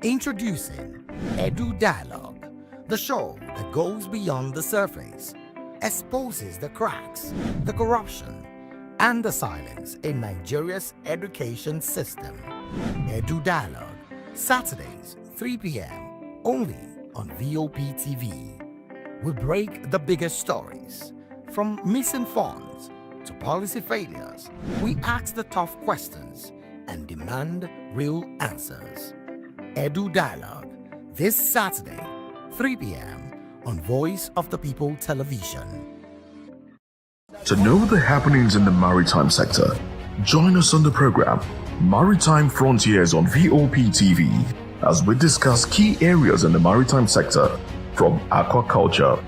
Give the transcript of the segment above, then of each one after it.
Introducing Edu Dialogue, the show that goes beyond the surface, exposes the cracks, the corruption, and the silence in Nigeria's education system. Edu Dialogue, Saturdays, 3 p.m., only on VOP TV. We break the biggest stories, from missing funds to policy failures. We ask the tough questions and demand real answers. Edu Dialogue, this Saturday, 3 p.m. on Voice of the People Television. To know the happenings in the maritime sector, join us on the program Maritime Frontiers on VOP TV as we discuss key areas in the maritime sector, from aquaculture,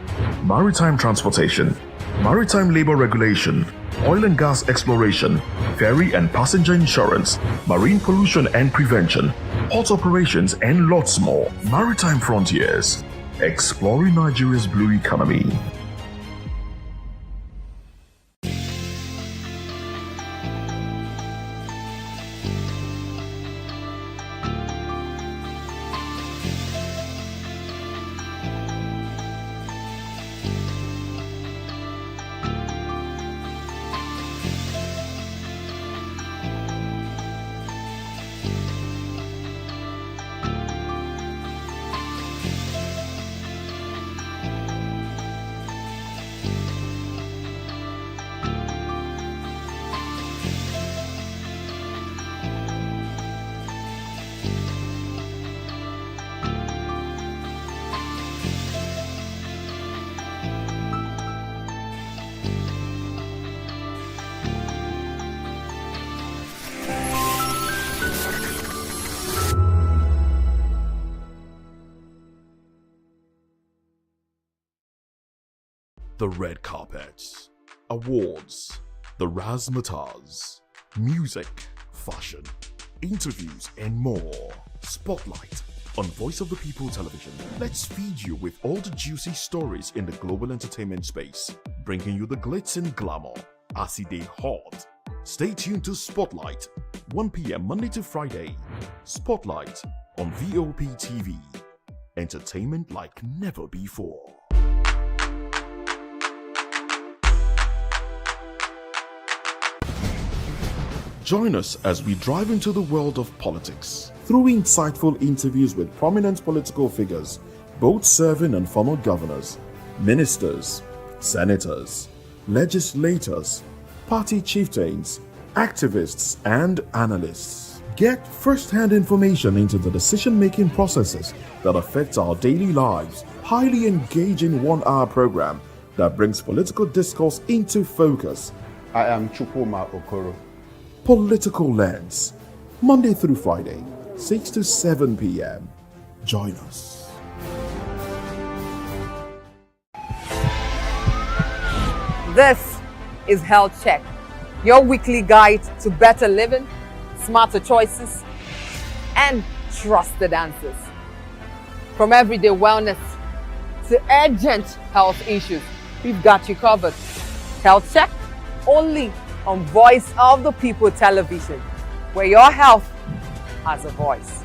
maritime transportation, maritime labor regulation, oil and gas exploration, ferry and passenger insurance, marine pollution and prevention, port operations, and lots more. Maritime Frontiers, exploring Nigeria's blue economy. The red carpets, awards, the razzmatazz, music, fashion, interviews, and more. Spotlight on Voice of the People Television. Let's feed you with all the juicy stories in the global entertainment space, bringing you the glitz and glamour as it is hot. Stay tuned to Spotlight, 1 p.m. Monday to Friday. Spotlight on VOP TV. Entertainment like never before. Join us as we drive into the world of politics through insightful interviews with prominent political figures, both serving and former governors, ministers, senators, legislators, party chieftains, activists, and analysts. Get first-hand information into the decision-making processes that affect our daily lives. Highly engaging one-hour program that brings political discourse into focus. I am Chukwuma Okoro. Political Lens, Monday through Friday, 6 to 7 p.m. Join us. This is Health Check, your weekly guide to better living, smarter choices, and trusted answers. From everyday wellness to urgent health issues, we've got you covered. Health Check, only on Voice of the People Television, where your health has a voice.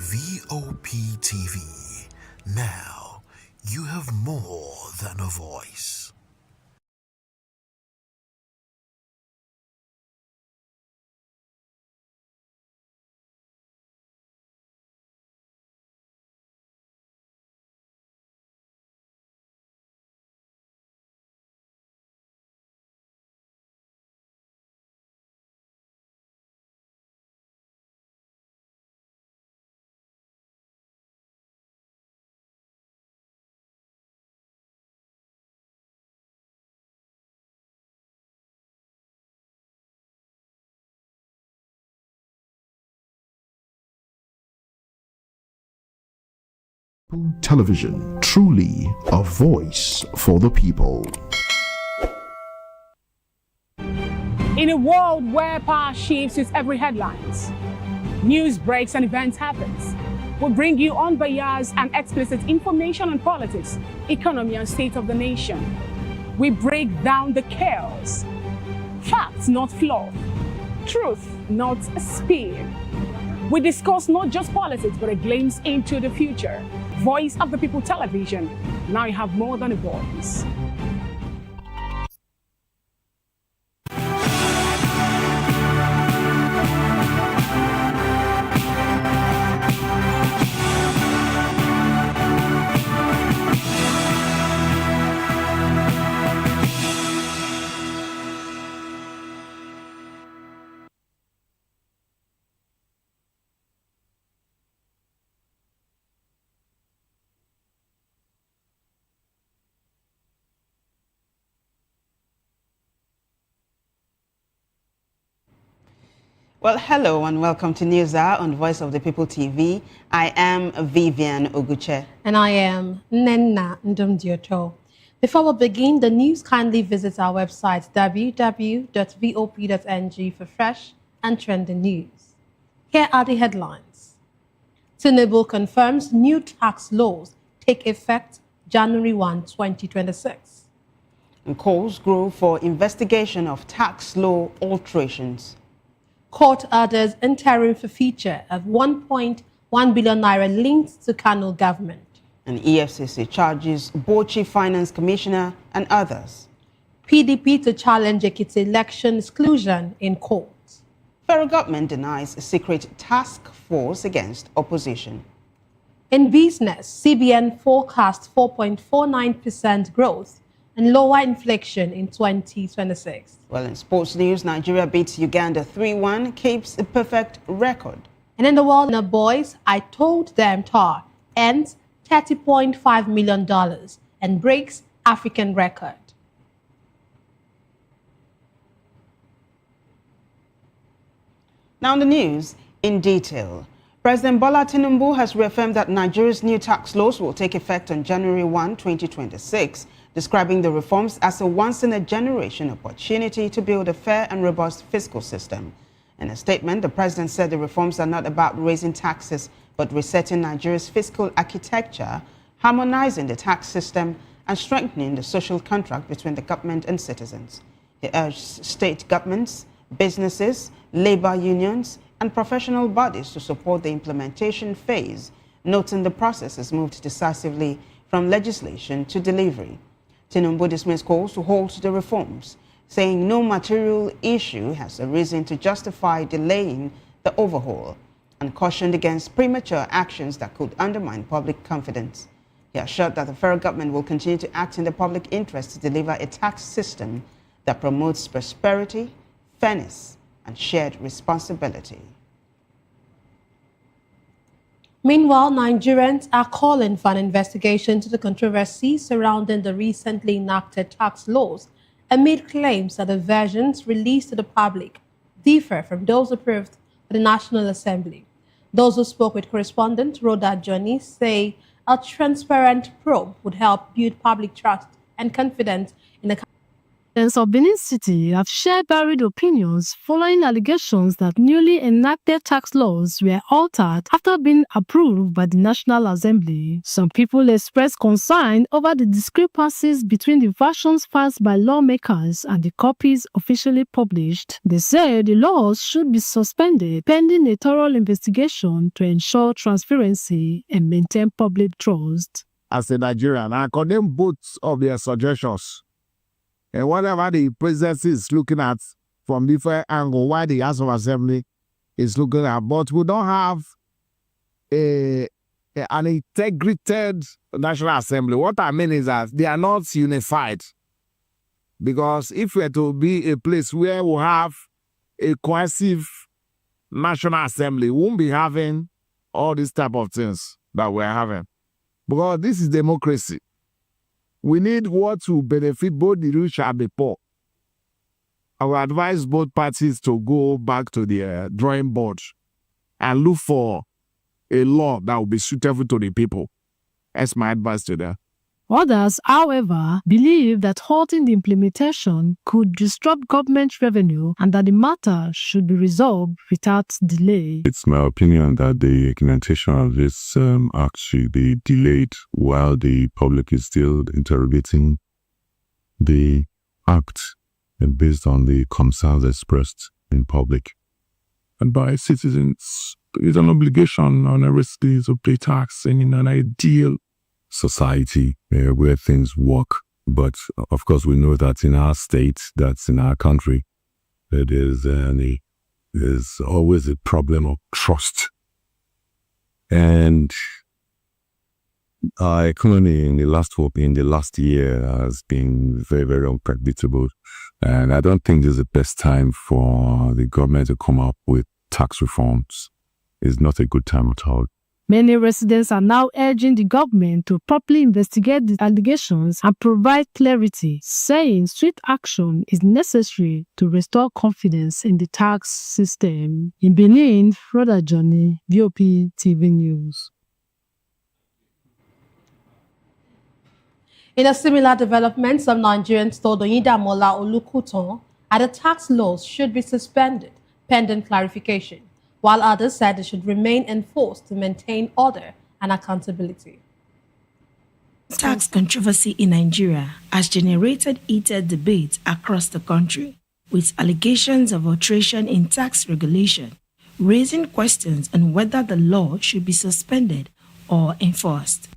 VOP TV. Now, you have more than a voice. Television, truly a voice for the people. In a world where power shifts with every headlines, news breaks and events happens, we bring you unbiased and explicit information on politics, economy, and state of the nation. We break down the chaos. Facts, not fluff. Truth, not a spin. We discuss not just politics, but a glimpse into the future. Voice of the People Television. Now you have more than a voice. Well, hello and welcome to News Hour on Voice of the People TV. I am Vivian Oguche. And I am Nenna Ndumdioto. Before we begin the news, kindly visit our website www.vop.ng for fresh and trending news. Here are the headlines. Tinubu confirms new tax laws take effect January 1, 2026. And calls grow for investigation of tax law alterations. Court orders interim forfeiture of 1.1 billion naira linked to Kano government. And EFCC charges Bauchi Finance Commissioner and others. PDP to challenge Ekiti election exclusion in court. Federal government denies a secret task force against opposition. In business, CBN forecasts 4.49% growth and lower inflation in 2026. Well, in sports news, Nigeria beats Uganda 3-1, keeps a perfect record. And in the world of boys, I Told Them tour ends $30.5 million and breaks African record. Now the news in detail. President Bola Tinubu has reaffirmed that Nigeria's new tax laws will take effect on January 1, 2026, describing the reforms as a once-in-a-generation opportunity to build a fair and robust fiscal system. In a statement, the president said the reforms are not about raising taxes, but resetting Nigeria's fiscal architecture, harmonizing the tax system, and strengthening the social contract between the government and citizens. He urged state governments, businesses, labor unions, and professional bodies to support the implementation phase, noting the process has moved decisively from legislation to delivery. Tinubu dismissed calls to halt the reforms, saying no material issue has arisen to justify delaying the overhaul, and cautioned against premature actions that could undermine public confidence. He assured that the federal government will continue to act in the public interest to deliver a tax system that promotes prosperity, fairness, and shared responsibility. Meanwhile, Nigerians are calling for an investigation to the controversy surrounding the recently enacted tax laws amid claims that the versions released to the public differ from those approved by the National Assembly. Those who spoke with correspondent Rhoda Johnny say a transparent probe would help build public trust and confidence in the Residents of Benin City have shared varied opinions following allegations that newly enacted tax laws were altered after being approved by the National Assembly. Some people expressed concern over the discrepancies between the versions passed by lawmakers and the copies officially published. They said the laws should be suspended pending a thorough investigation to ensure transparency and maintain public trust. As a Nigerian, I condemn both of their suggestions. And whatever the presidency is looking at from different angles, why the House of Assembly is looking at, but we don't have an integrated National Assembly. What I mean is that they are not unified. Because if we're to be a place where we have a cohesive National Assembly, we won't be having all these type of things that we're having. Because this is democracy. We need what will benefit both the rich and the poor. I will advise both parties to go back to the drawing board and look for a law that will be suitable to the people. That's my advice to them. Others, however, believe that halting the implementation could disrupt government revenue and that the matter should be resolved without delay. It's my opinion that the implementation of this act should be delayed while the public is still interrogating the act and based on the concerns expressed in public and by citizens. It's an obligation on every citizen to pay tax, and in an ideal society where things work. But of course, we know that in our state, that's in our country, there's always a problem of trust. And our economy in the last year has been very, very unpredictable. And I don't think this is the best time for the government to come up with tax reforms. It's not a good time at all. Many residents are now urging the government to properly investigate the allegations and provide clarity, saying swift action is necessary to restore confidence in the tax system. In Benin, Rhoda Johnny, VOP TV News. In a similar development, some Nigerians told Oyindamola Olukutan that the tax laws should be suspended pending clarification, while others said they should remain enforced to maintain order and accountability. Tax controversy in Nigeria has generated heated debate across the country, with allegations of alteration in tax regulation, raising questions on whether the law should be suspended or enforced.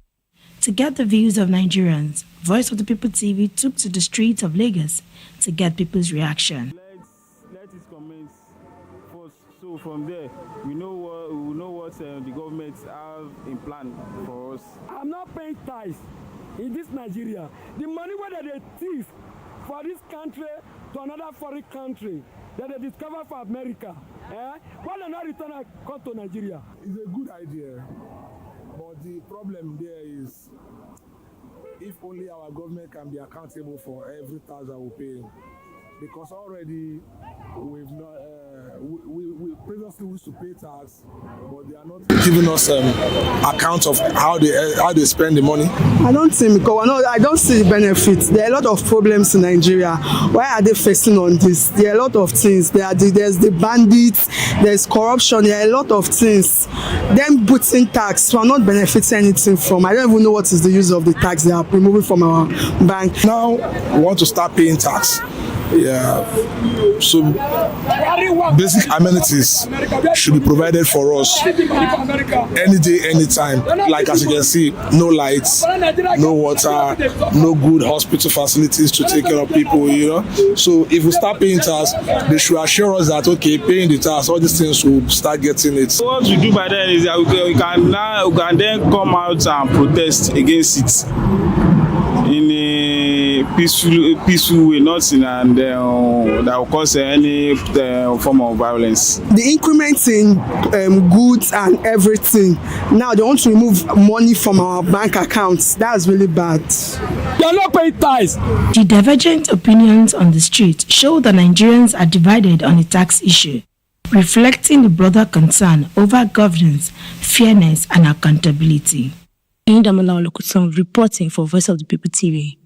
To get the views of Nigerians, Voice of the People TV took to the streets of Lagos to get people's reaction. Let it commence first. So from there, we know what the government have in plan for us. I'm not paying tax in this Nigeria. The money whether they thief for this country to another foreign country that they discover for America, why they not return and come to Nigeria? It's a good idea, but the problem there is if only our government can be accountable for every tax that we pay, because already we've not we previously used to pay tax, but they are not giving us account of how they spend the money. I don't think, because I don't see the benefits. There are a lot of problems in Nigeria. Why are they facing on this? There are a lot of things. There's the bandits, there's corruption, there are a lot of things. Them putting tax, we are not benefiting anything from. I don't even know what is the use of the tax they are removing from our bank. Now we want to start paying tax. Yeah, so basic amenities should be provided for us any day, anytime. Like as you can see, no lights, no water, no good hospital facilities to take care of people, you know. So if we start paying tax, they should assure us that, okay, paying the tax, all these things will start getting it. So what we do by then is that we can then come out and protest against it in a peaceful way, not in and that will cause any form of violence. The increments in goods and everything, now they want to remove money from our bank accounts. That's really bad. They are not paying tax. The divergent opinions on the street show that Nigerians are divided on the tax issue, reflecting the broader concern over governance, fairness, and accountability. Oyindamola Olukutan reporting for Voice of the People TV.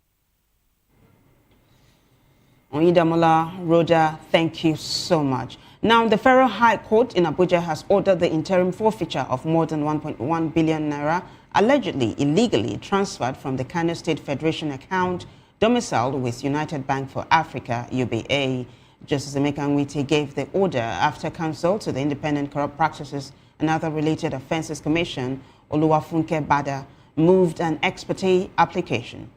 Oyindamola, Rhoda, thank you so much. Now, the Federal High Court in Abuja has ordered the interim forfeiture of more than 1.1 billion naira allegedly illegally transferred from the Kano State Federation account domiciled with United Bank for Africa, UBA. Justice Emeka Nwite gave the order after counsel to the Independent Corrupt Practices and Other Related Offences Commission, Oluwafunke Bada, moved an ex parte application.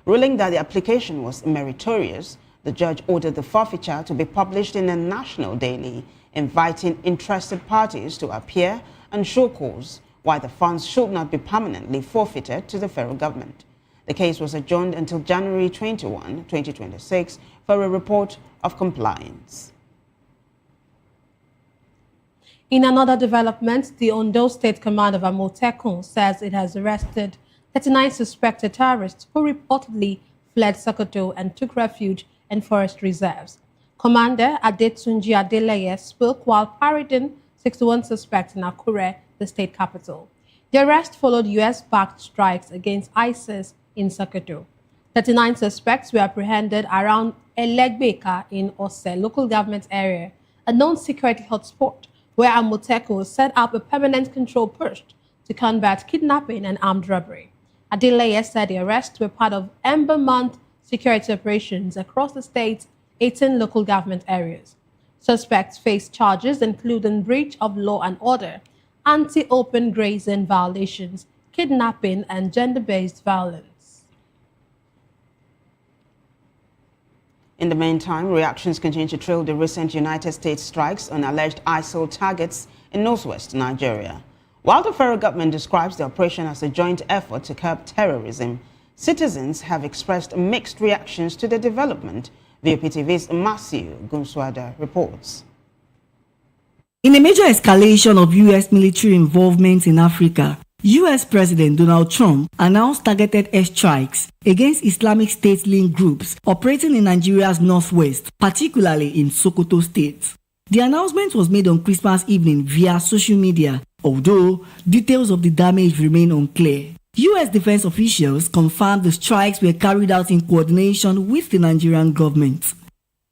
Ruling that the application was meritorious, the judge ordered the forfeiture to be published in a national daily, inviting interested parties to appear and show cause why the funds should not be permanently forfeited to the federal government. The case was adjourned until January 21, 2026 for a report of compliance. In another development, the Ondo State Command of Amotekun says it has arrested 39 suspected terrorists who reportedly fled Sokoto and took refuge in forest reserves. Commander Adetunji Adeleye spoke while parading 61 suspects in Akure, the state capital. The arrest followed US-backed strikes against ISIS in Sokoto. 39 suspects were apprehended around Elegbeka in Ose local government area, a known security hotspot where Amoteko set up a permanent control post to combat kidnapping and armed robbery. Adeleye said the arrests were part of Ember Month security operations across the state's 18 local government areas. Suspects face charges including breach of law and order, anti-open grazing violations, kidnapping, and gender-based violence. In the meantime, reactions continue to trail the recent United States strikes on alleged ISIL targets in northwest Nigeria. While the federal government describes the operation as a joint effort to curb terrorism, citizens have expressed mixed reactions to the development. VOPTV's Matthew Gunswada reports. In a major escalation of U.S. military involvement in Africa, U.S. President Donald Trump announced targeted airstrikes against Islamic State-linked groups operating in Nigeria's northwest, particularly in Sokoto State. The announcement was made on Christmas evening via social media, although details of the damage remain unclear. U.S. defense officials confirmed the strikes were carried out in coordination with the Nigerian government.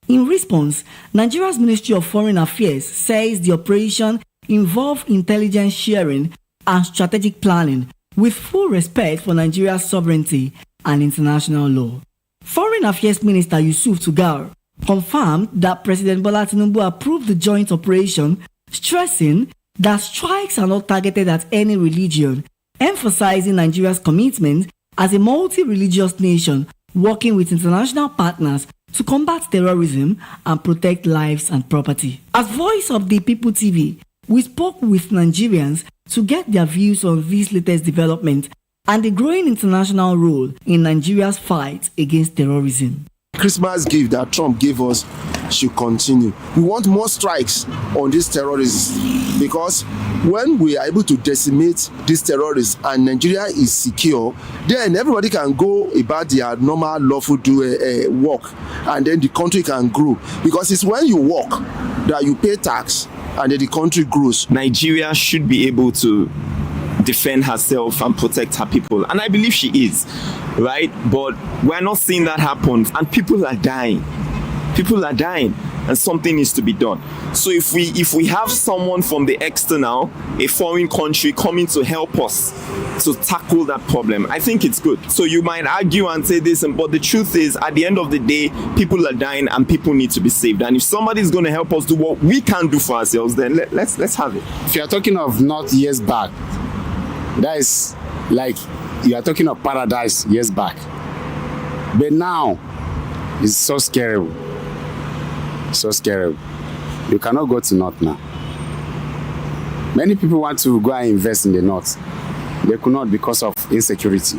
In response, Nigeria's Ministry of Foreign Affairs says the operation involved intelligence sharing and strategic planning with full respect for Nigeria's sovereignty and international law. Foreign Affairs Minister Yusuf Tugar confirmed that President Bola Tinubu approved the joint operation, stressing that strikes are not targeted at any religion, emphasizing Nigeria's commitment as a multi-religious nation working with international partners to combat terrorism and protect lives and property. As Voice of the People TV, we spoke with Nigerians to get their views on this latest development and the growing international role in Nigeria's fight against terrorism. Christmas gift that Trump gave us should continue. We want more strikes on these terrorists because when we are able to decimate these terrorists and Nigeria is secure, then everybody can go about their normal lawful work and then the country can grow. Because it's when you work that you pay tax and then the country grows. Nigeria should be able to defend herself and protect her people, and I believe she is, right? But we're not seeing that happen, and people are dying, and something needs to be done. So if we have someone from the external, a foreign country, coming to help us to tackle that problem, I think it's good. So you might argue and say this, but the truth is, at the end of the day, people are dying and people need to be saved. And if somebody's going to help us do what we can't do for ourselves, then let's have it. If you're talking of not years back, that is like you are talking of paradise years back. But now, it's so scary. So scary. You cannot go to North now. Many people want to go and invest in the North. They could not because of insecurity.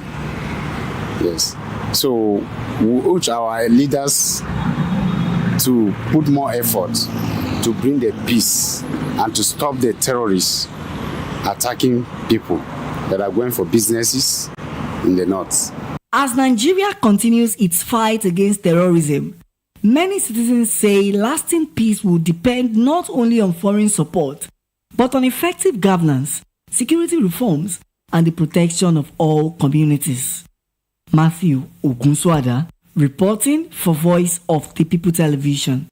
Yes. So we urge our leaders to put more effort to bring the peace and to stop the terrorists attacking people that are going for businesses in the north. As Nigeria continues its fight against terrorism, many citizens say lasting peace will depend not only on foreign support, but on effective governance, security reforms, and the protection of all communities. Matthew Ogunswada, reporting for Voice of the People Television.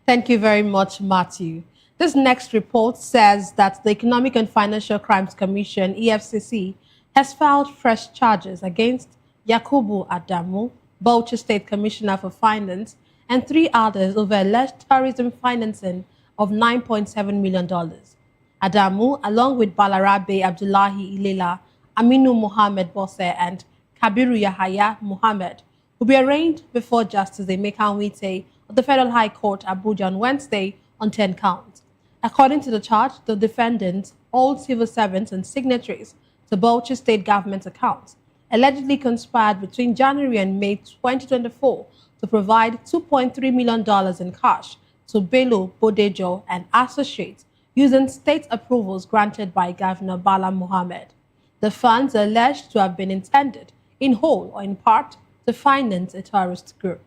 Thank you very much, Matthew. This next report says that the Economic and Financial Crimes Commission, EFCC, has filed fresh charges against Yakubu Adamu, Bauchi State Commissioner for Finance, and 3 others over alleged terrorism financing of $9.7 million. Adamu, along with Balarabe Abdullahi Ilela, Aminu Mohammed Bose, and Kabiru Yahaya Mohammed, will be arraigned before Justice Emeka Nwite of the Federal High Court, Abuja, on Wednesday on 10 counts. According to the charge, the defendants, all civil servants and signatories to Bauchi State government accounts, allegedly conspired between January and May 2024 to provide $2.3 million in cash to Bello Bodejo and associates using state approvals granted by Governor Bala Mohammed. The funds are alleged to have been intended, in whole or in part, to finance a terrorist group.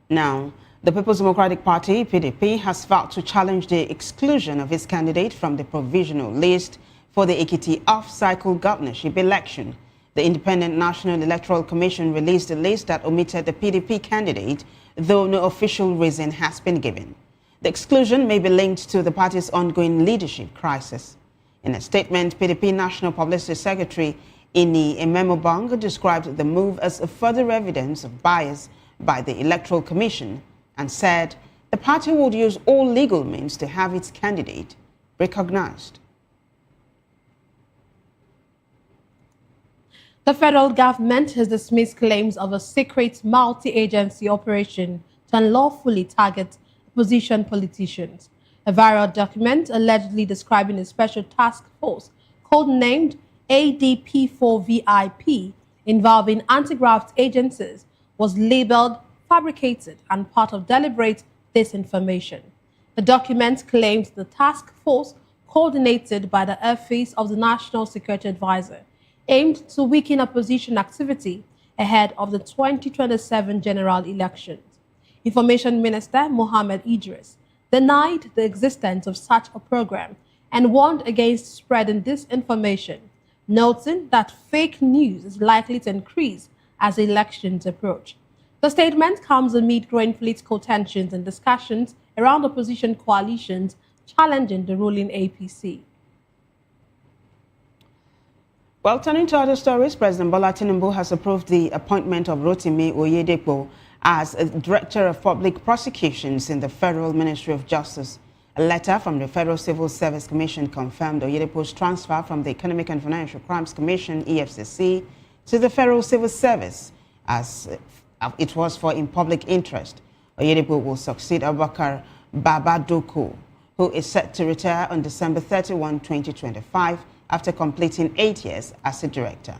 Now, the People's Democratic Party, PDP, has vowed to challenge the exclusion of its candidate from the provisional list for the Ekiti off-cycle governorship election. The Independent National Electoral Commission released a list that omitted the PDP candidate, though no official reason has been given. The exclusion may be linked to the party's ongoing leadership crisis. In a statement, PDP National Publicity Secretary Ini Ememobong described the move as a further evidence of bias by the Electoral Commission and said the party would use all legal means to have its candidate recognized. The federal government has dismissed claims of a secret multi-agency operation to unlawfully target opposition politicians. A viral document allegedly describing a special task force codenamed ADP4VIP involving anti-graft agencies was labeled fabricated and part of deliberate disinformation. The document claimed the task force, coordinated by the Office of the National Security Advisor, aimed to weaken opposition activity ahead of the 2027 general elections. Information Minister Mohammed Idris denied the existence of such a program and warned against spreading disinformation, noting that fake news is likely to increase as elections approach. The statement comes amid growing political tensions and discussions around opposition coalitions challenging the ruling APC. Well, turning to other stories, President Bola Tinubu has approved the appointment of Rotimi Oyedepo as a Director of Public Prosecutions in the Federal Ministry of Justice. A letter from the Federal Civil Service Commission confirmed Oyedepo's transfer from the Economic and Financial Crimes Commission, EFCC, to the Federal Civil Service, as it was for in public interest. Oyedepo will succeed Abubakar Babadoko, who is set to retire on December 31, 2025, after completing 8 years as a director.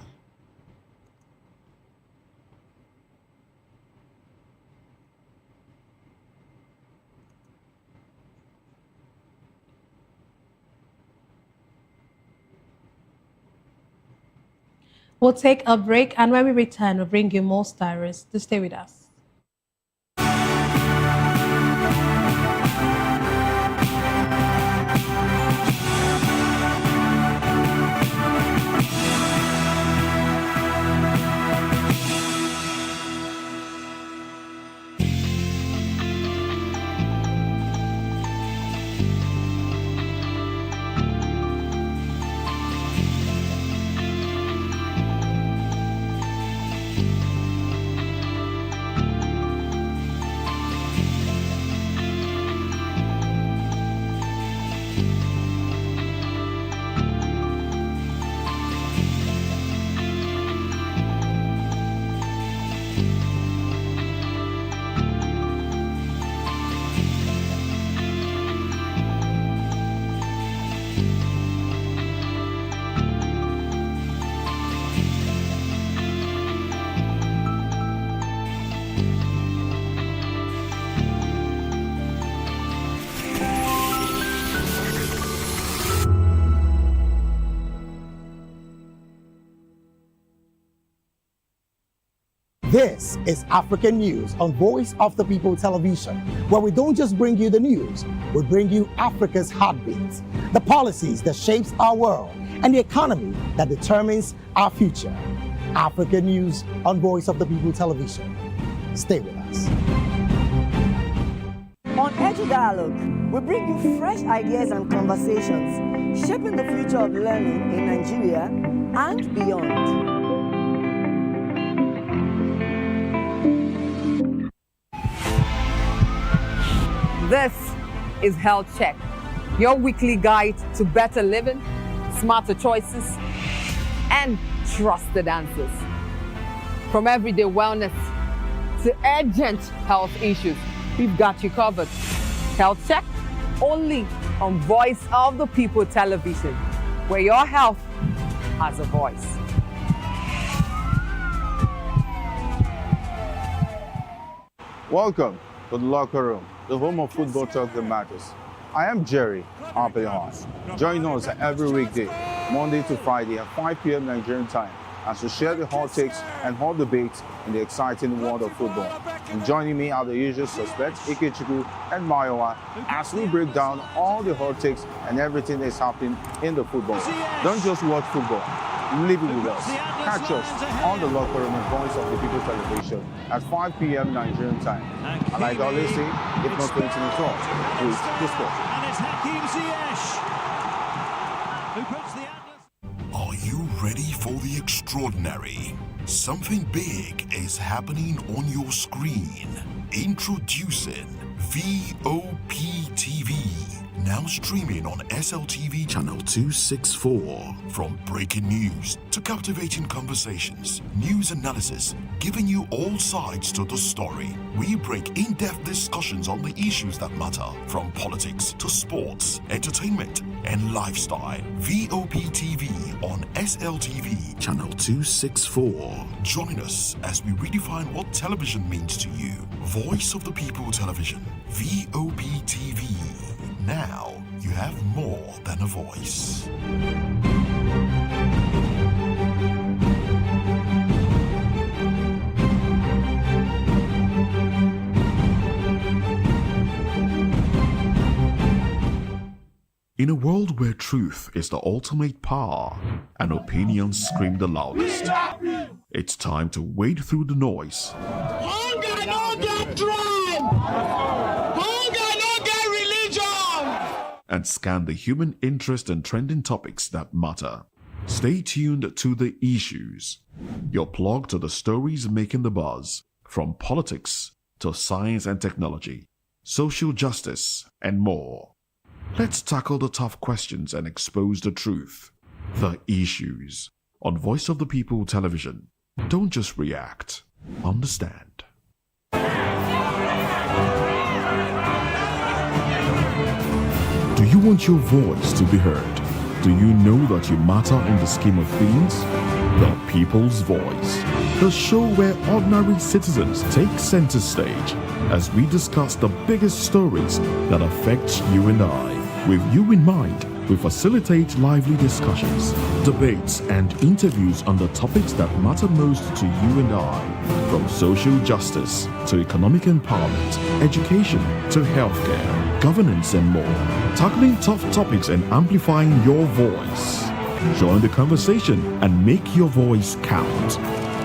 We'll take a break, and when we return, we'll bring you more stories. To stay with us. This is African News on Voice of the People Television, where we don't just bring you the news, we bring you Africa's heartbeats, the policies that shapes our world, and the economy that determines our future. African News on Voice of the People Television. Stay with us. On Edu Dialogue, we bring you fresh ideas and conversations shaping the future of learning in Nigeria and beyond. This is Health Check, your weekly guide to better living, smarter choices, and trusted answers. From everyday wellness to urgent health issues, we've got you covered. Health Check, only on Voice of the People Television, where your health has a voice. Welcome to the locker room, the home of football talk that matters. I am Jerry Apelhon. Join us every weekday, Monday to Friday at 5 p.m. Nigerian time, as we share the hot takes and hot debates in the exciting world of football. And joining me are the usual suspects, Ikechukwu and Mayowa, as we break down all the hot takes and everything that's happening in the football. Don't just watch football, live it with us. Catch us on the Locker Room and Voice of the People television at 5 p.m. Nigerian time. And like I always say, if not 20 minutes off, please the sport. And it's Hakim Ziyech who puts the Atlas. Are you ready for the extraordinary? Something big is happening on your screen. Introducing VOP TV. Now streaming on SLTV channel 264. From breaking news to captivating conversations, news analysis, giving you all sides to the story. We break in-depth discussions on the issues that matter, from politics to sports, entertainment, and lifestyle. VOP TV on SLTV channel 264. Join us as we redefine what television means to you. Voice of the People Television, VOP TV. Now you have more than a voice. In a world where truth is the ultimate power and opinions scream the loudest, it's time to wade through the noise. Hunger no get tribe! Hunger no get religion! And scan the human interest and trending topics that matter. Stay tuned to The Issues, your plug to the stories making the buzz, from politics to science and technology, social justice, and more. Let's tackle the tough questions and expose the truth. The Issues on Voice of the People Television. Don't just react, understand. Do you want your voice to be heard? Do you know that you matter in the scheme of things? The People's Voice, the show where ordinary citizens take center stage as we discuss the biggest stories that affect you and I. With you in mind, we facilitate lively discussions, debates, and interviews on the topics that matter most to you and I, from social justice to economic empowerment, education to healthcare, governance, and more, tackling tough topics and amplifying your voice. Join the conversation and make your voice count.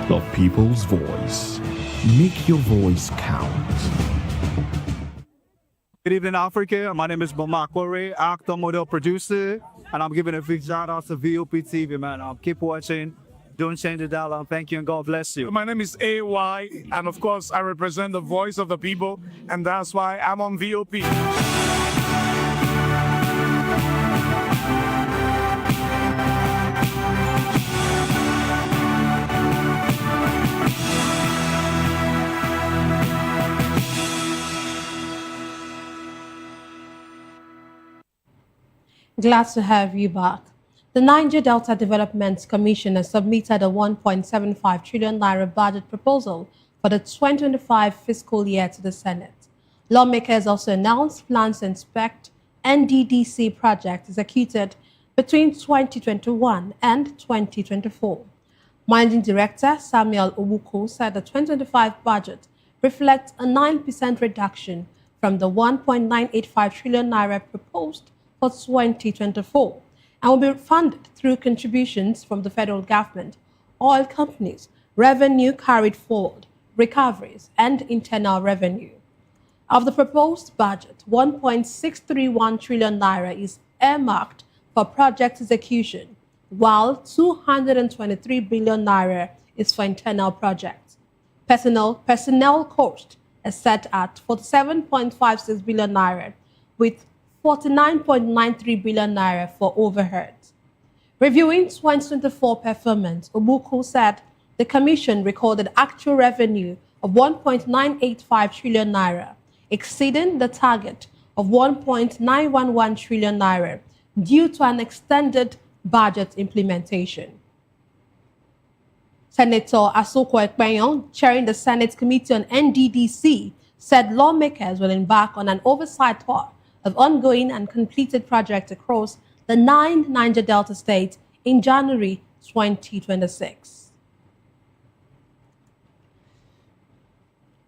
The People's Voice. Make your voice count. Good evening, Africa. My name is Bamakore, actor, model, producer, and I'm giving a big shout out to VOP TV, man. Keep watching. Don't change the dial. Thank you and God bless you. My name is AY, and of course, I represent the voice of the people, and that's why I'm on VOP. Glad to have you back. The Niger Delta Development Commission has submitted a 1.75 trillion naira budget proposal for the 2025 fiscal year to the Senate. Lawmakers also announced plans to inspect NDDC projects executed between 2021 and 2024. Managing Director Samuel Obuko said the 2025 budget reflects a 9% reduction from the 1.985 trillion naira proposed for 2024 and will be funded through contributions from the federal government, oil companies, revenue carried forward, recoveries, and internal revenue. Of the proposed budget, 1.631 trillion naira is earmarked for project execution, while 223 billion naira is for internal projects. Personnel cost is set at 47.56 billion naira, with 49.93 billion naira for overheads. Reviewing 2024 performance, Obuku said the commission recorded actual revenue of 1.985 trillion naira, exceeding the target of 1.911 trillion naira due to an extended budget implementation. Senator Asoko Ekpeyon, chairing the Senate Committee on NDDC, said lawmakers will embark on an oversight tour of ongoing and completed projects across the 9 Niger Delta states in January 2026.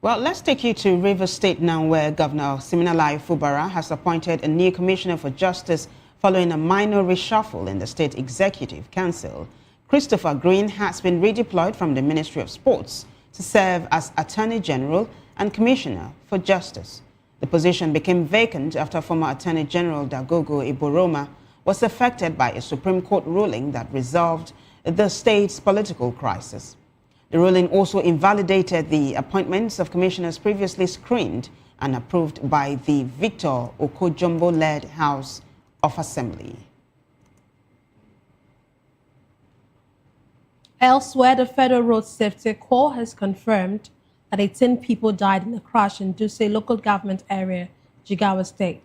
Well, let's take you to Rivers State now, where Governor Siminalayi Fubara has appointed a new commissioner for justice following a minor reshuffle in the State Executive Council. Christopher Green has been redeployed from the Ministry of Sports to serve as Attorney General and Commissioner for Justice. The position became vacant after former Attorney General Dagogo Iboroma was affected by a Supreme Court ruling that resolved the state's political crisis. The ruling also invalidated the appointments of commissioners previously screened and approved by the Victor Okojumbo-led House of Assembly. Elsewhere, the Federal Road Safety Corps has confirmed that 18 people died in a crash in Duse local government area, Jigawa State.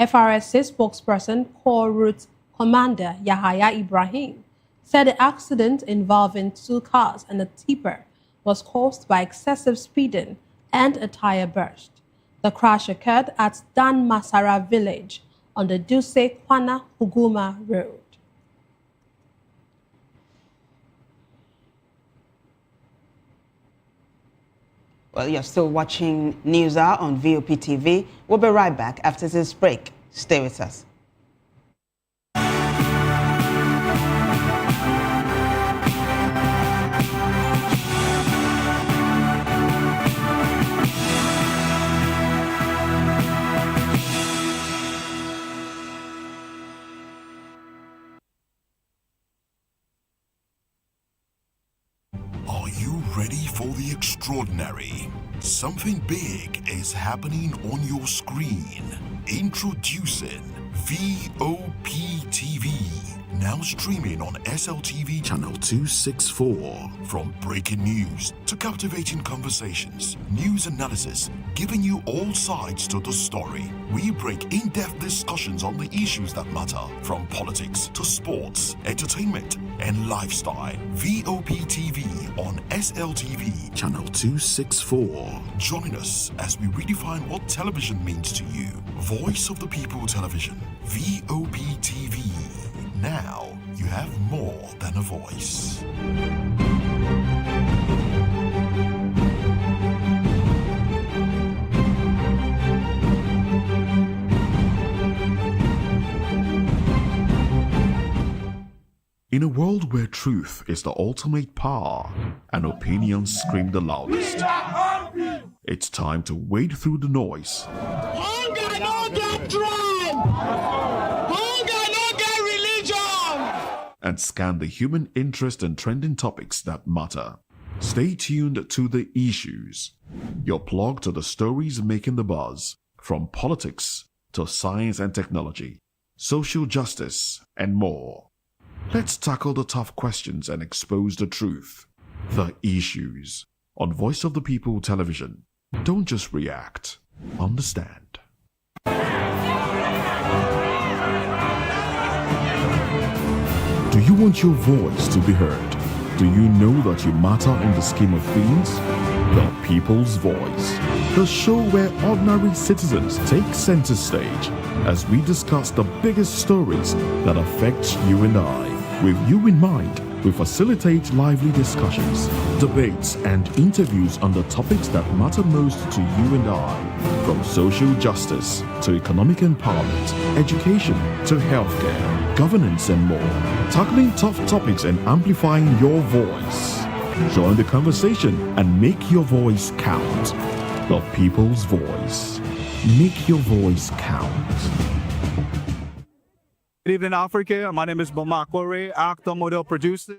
FRSA spokesperson, Corps Route Commander Yahaya Ibrahim, said the accident involving 2 cars and a tipper was caused by excessive speeding and a tire burst. The crash occurred at Dan Masara village on the Duse-Kwana Huguma Road. Well, you're still watching News Hour on VOP TV. We'll be right back after this break. Stay with us. Are you ready for the extraordinary? Something big is happening on your screen. Introducing VOP TV. Now streaming on SLTV channel 264. From breaking news to captivating conversations, news analysis, giving you all sides to the story. We break in-depth discussions on the issues that matter, from politics to sports, entertainment, and lifestyle. VOP TV on SLTV channel 264. Join us as we redefine what television means to you. Voice of the People Television. VOP TV. Now you have more than a voice. In a world where truth is the ultimate power and opinions scream the loudest, it's time to wade through the noise. Hunger no get drum! Hunger no get religion! And scan the human interest and trending topics that matter. Stay tuned to The Issues, your plug to the stories making the buzz, from politics to science and technology, social justice, and more. Let's tackle the tough questions and expose the truth. The Issues on Voice of the People Television. Don't just react, understand. Do you want your voice to be heard? Do you know that you matter in the scheme of things? The People's Voice, the show where ordinary citizens take center stage as we discuss the biggest stories that affect you and I. With you in mind, we facilitate lively discussions, debates, and interviews on the topics that matter most to you and I, from social justice to economic empowerment, education to healthcare, governance, and more, tackling tough topics and amplifying your voice. Join the conversation and make your voice count. The People's Voice. Make your voice count. Good evening, Africa. My name is Bauchi, actor, model, producer.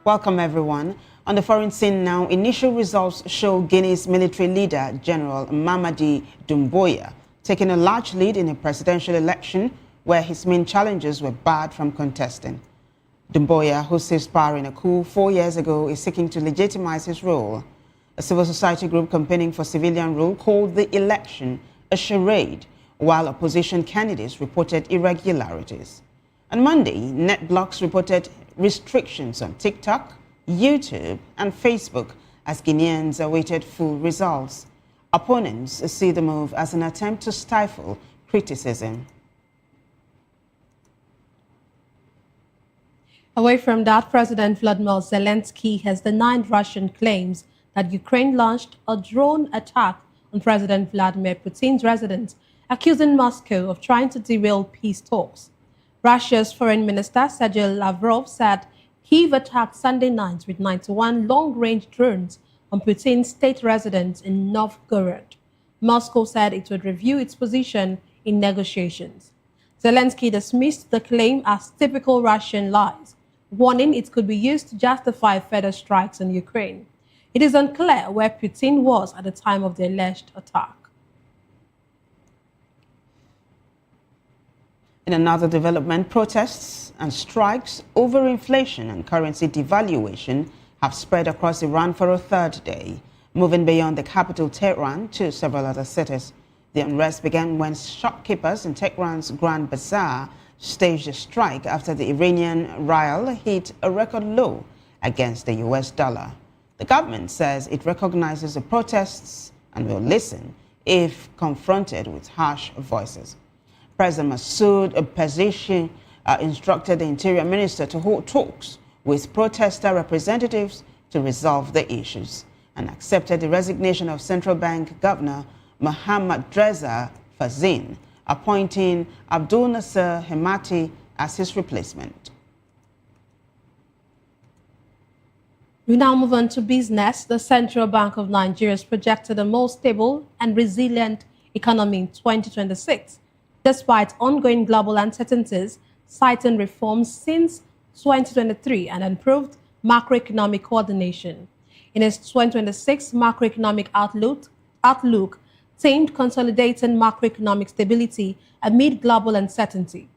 Welcome, everyone. On the foreign scene now, initial results show Guinea's military leader, General Mamadi Doumbouya, taking a large lead in a presidential election where his main challengers were barred from contesting. Doumbouya, who seized power in a coup 4 years ago, is seeking to legitimize his role. A civil society group campaigning for civilian rule called the election a charade, while opposition candidates reported irregularities. On Monday, NetBlocks reported restrictions on TikTok, YouTube, and Facebook as Guineans awaited full results. Opponents see the move as an attempt to stifle criticism. Away from that, President Vladimir Zelensky has denied Russian claims that Ukraine launched a drone attack on President Vladimir Putin's residence, accusing Moscow of trying to derail peace talks. Russia's Foreign Minister Sergei Lavrov said Kyiv attacked Sunday night with 91 long-range drones on Putin's state residence in Novgorod. Moscow said it would review its position in negotiations. Zelensky dismissed the claim as typical Russian lies, warning it could be used to justify further strikes on Ukraine. It is unclear where Putin was at the time of the alleged attack. In another development, protests and strikes over inflation and currency devaluation have spread across Iran for a third day, moving beyond the capital Tehran to several other cities. The unrest began when shopkeepers in Tehran's Grand Bazaar staged a strike after the Iranian rial hit a record low against the US dollar. The government says it recognizes the protests and will listen if confronted with harsh voices. President Masoud Pezeshkian instructed the Interior Minister to hold talks with protester representatives to resolve the issues and accepted the resignation of Central Bank Governor Mohammad Reza Fazin, appointing Abdul Nasser Hemati as his replacement. We now move on to business. The Central Bank of Nigeria has projected a more stable and resilient economy in 2026, despite ongoing global uncertainties, citing reforms since 2023 and improved macroeconomic coordination. In its 2026 macroeconomic outlook themed consolidating macroeconomic stability amid global uncertainty.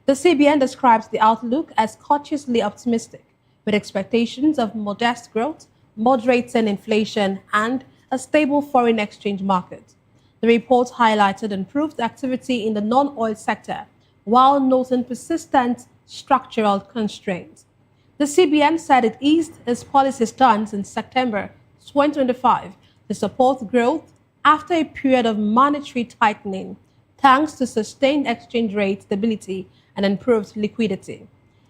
The CBN describes the outlook as cautiously optimistic, with expectations of modest growth, moderating inflation, and a stable foreign exchange market. The report highlighted improved activity in the non-oil sector, while noting persistent structural constraints. The CBN said it eased its policy stance in September 2025 to support growth after a period of monetary tightening, thanks to sustained exchange rate stability and improved liquidity.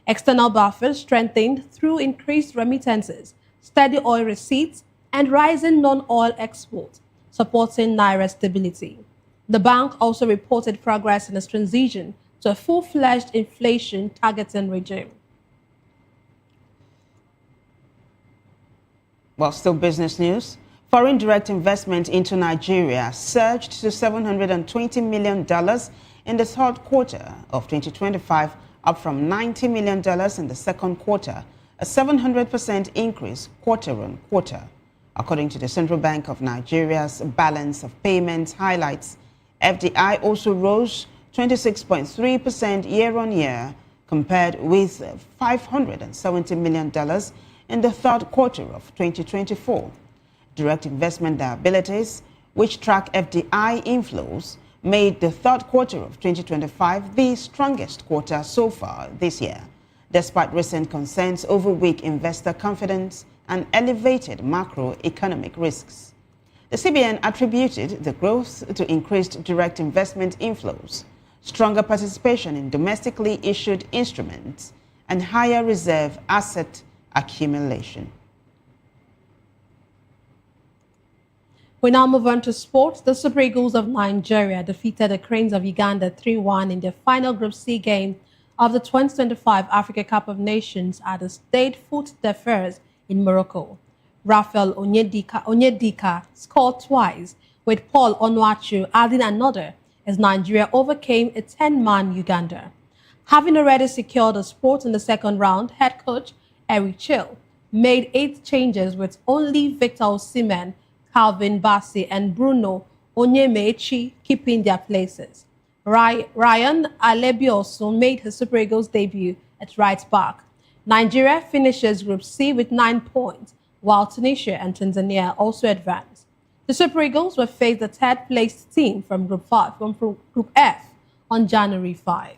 External buffers strengthened through increased remittances, steady oil receipts, and rising non-oil exports, supporting Naira stability. The bank also reported progress in its transition to a full-fledged inflation targeting regime. Well, still business news. Foreign direct investment into Nigeria surged to $720 million in the third quarter of 2025, up from $90 million in the second quarter, a 700% increase quarter on quarter. According to the Central Bank of Nigeria's balance of payments highlights, FDI also rose 26.3% year on year, compared with $570 million in the third quarter of 2024. Direct investment liabilities, which track FDI inflows, made the third quarter of 2025 the strongest quarter so far this year, despite recent concerns over weak investor confidence and elevated macroeconomic risks. The CBN attributed the growth to increased direct investment inflows, stronger participation in domestically issued instruments, and higher reserve asset accumulation. We now move on to sports. The Super Eagles of Nigeria defeated the Cranes of Uganda 3-1 in their final Group C game of the 2025 Africa Cup of Nations at the Stade Foot de France in Morocco. Raphael Onyedika scored twice, with Paul Onuachu adding another as Nigeria overcame a 10-man Uganda. Having already secured a spot in the second round, head coach Eric Chill made 8 changes, with only Victor Osimhen, Calvin Bassey, and Bruno Onyemaechi keeping their places. Ryan Alebioso made his Super Eagles debut at right back. Nigeria finishes Group C with 9 points, while Tunisia and Tanzania also advanced. The Super Eagles will face the third-placed team from Group F on January 5.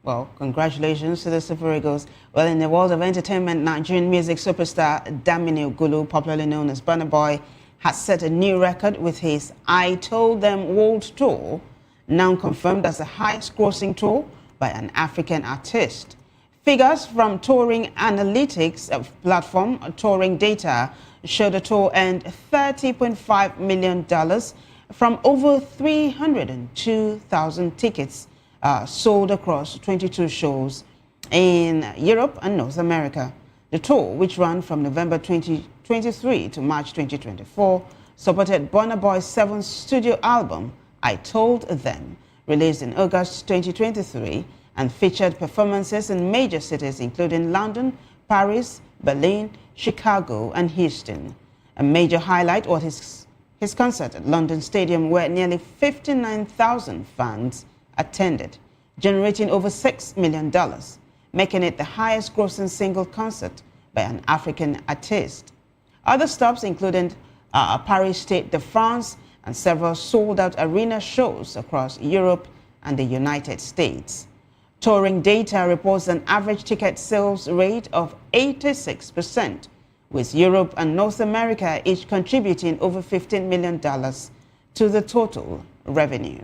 Well, congratulations to the Super Eagles. Well, in the world of entertainment, Nigerian music superstar Damini Ogulu, popularly known as Burna Boy, has set a new record with his I Told Them World Tour, now confirmed as the highest grossing tour by an African artist. Figures from touring analytics platform Touring Data show the tour earned $30.5 million from over 302,000 tickets sold across 22 shows in Europe and North America. The tour, which ran from November 2023 to March 2024, supported Burna Boy's 7th studio album, I Told Them, released in August 2023, and featured performances in major cities including London, Paris, Berlin, Chicago, and Houston. A major highlight was his concert at London Stadium, where nearly 59,000 fans attended, generating over $6 million, making it the highest grossing single concert by an African artist. Other stops included Paris Stade de France and several sold-out arena shows across Europe and the United States. Touring Data reports an average ticket sales rate of 86%, with Europe and North America each contributing over $15 million to the total revenue.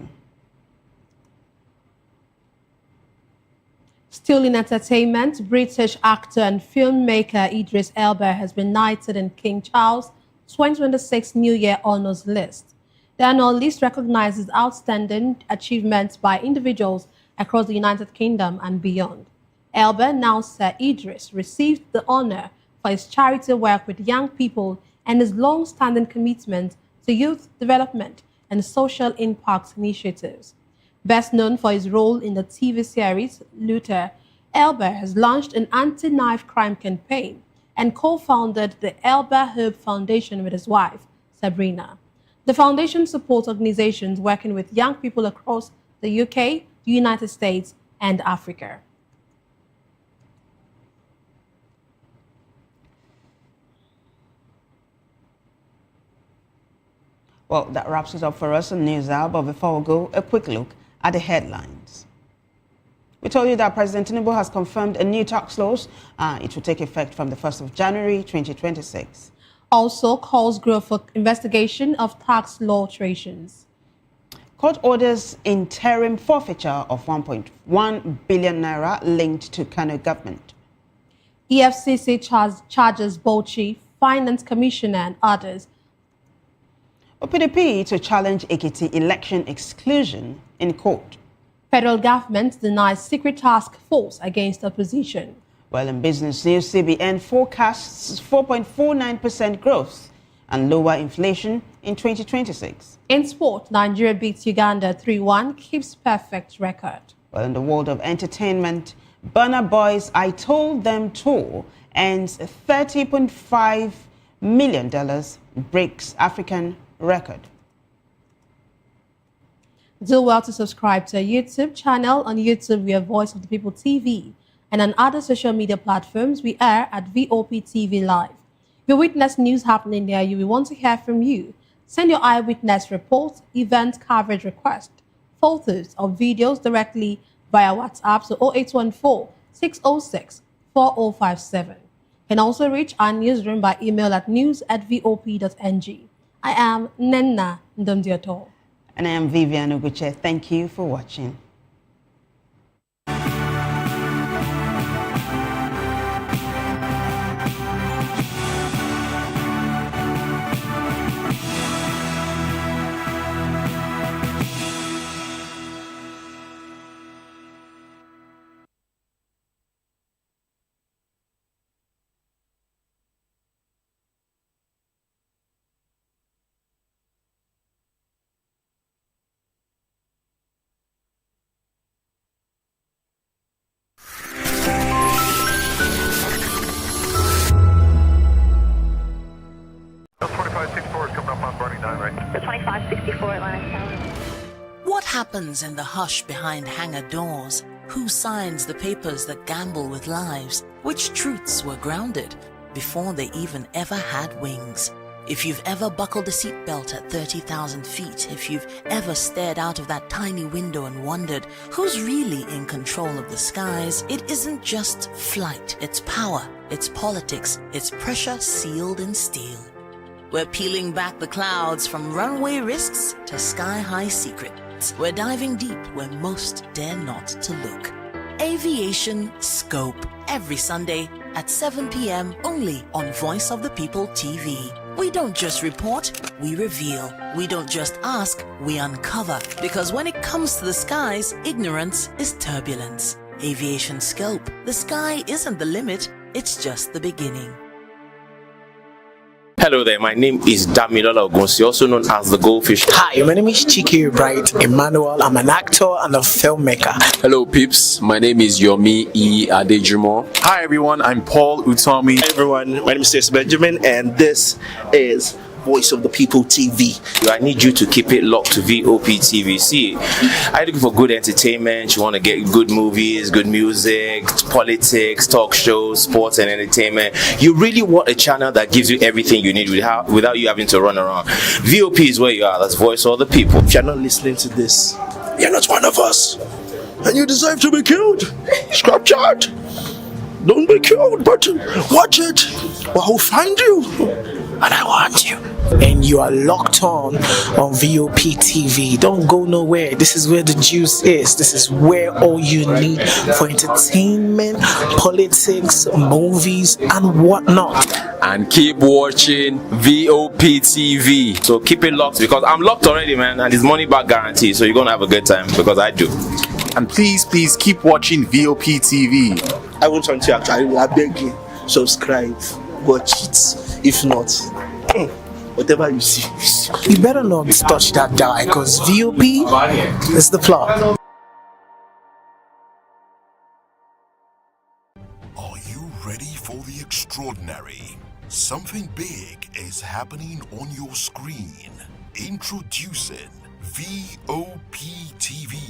Still in entertainment, British actor and filmmaker Idris Elba has been knighted in King Charles' 2026 New Year Honours List. The annual list recognizes outstanding achievements by individuals across the United Kingdom and beyond. Elba, now Sir Idris, received the honour for his charity work with young people and his long-standing commitment to youth development and social impact initiatives. Best known for his role in the TV series Luther, Elba has launched an anti-knife crime campaign and co-founded the Elba Hope Foundation with his wife, Sabrina. The foundation supports organizations working with young people across the UK, the United States, and Africa. Well, that wraps it up for us on News Hour, but before we go, a quick look at the headlines. We told you that President Tinubu has confirmed a new tax laws. It will take effect from the 1st of January 2026. Also calls grow for investigation of tax law alterations. Court orders interim forfeiture of 1.1 billion naira linked to Kano government. Efcc charges Bauchi, Finance Commissioner and others. PDP to challenge Ekiti election exclusion in court. Federal government denies secret task force against opposition. Well, in business news, CBN forecasts 4.49% growth and lower inflation in 2026. In sport, Nigeria beats Uganda 3-1, keeps perfect record. Well, in the world of entertainment, Burna Boy's I Told Them tour ends $30.5 million, breaks African record. Do well to subscribe to our YouTube channel. On YouTube, we are Voice of the People TV, and on other social media platforms, we are at VOP TV Live. If you witness news happening there, we want to hear from you. Send your eyewitness report, event coverage request, photos or videos directly via WhatsApp to 0814-606-4057. You can also reach our newsroom by email at news@vop.ng. I am Nenna Ndondioto. And I am Vivian Oguche. Thank you for watching. What happens in the hush behind hangar doors? Who signs the papers that gamble with lives? Which truths were grounded before they even ever had wings? If you've ever buckled a seatbelt at 30,000 feet, if you've ever stared out of that tiny window and wondered who's really in control of the skies, it isn't just flight, it's power, it's politics, it's pressure sealed in steel. We're peeling back the clouds from runway risks to sky-high secrets. We're diving deep where most dare not to look. Aviation Scope, every Sunday at 7 p.m. only on Voice of the People TV. We don't just report, we reveal. We don't just ask, we uncover. Because when it comes to the skies, ignorance is turbulence. Aviation Scope, the sky isn't the limit, it's just the beginning. Hello there, my name is Damilola Ogunsi, also known as the Goldfish. Hi, my name is Chiki Bright Emmanuel. I'm an actor and a filmmaker. Hello peeps, my name is Yomi E. Adejumo. Hi everyone, I'm Paul Utomi. Hi everyone, my name is Stacey Benjamin and this is Voice of the People TV. I need you to keep it locked to VOP TV. See, are you looking for good entertainment? You want to get good movies, good music, politics, talk shows, sports and entertainment. You really want a channel that gives you everything you need without you having to run around. VOP is where you are. That's Voice of the People. If you're not listening to this, you're not one of us. And you deserve to be killed. Scrapchat. Don't be killed, but watch it. Or I'll find you. And I want you. And you are locked on VOP TV. Don't go nowhere. This is where the juice is. This is where all you need for entertainment, politics, movies, and whatnot. And keep watching VOP TV. So keep it locked because I'm locked already, man, and it's money back guarantee. So you're gonna have a good time because I do. And please keep watching VOP TV. I want something to actually, I beg you, subscribe, watch it. If not, whatever you see. You better not touch that dial because VOP is the plot. Are you ready for the extraordinary? Something big is happening on your screen. Introducing VOP TV.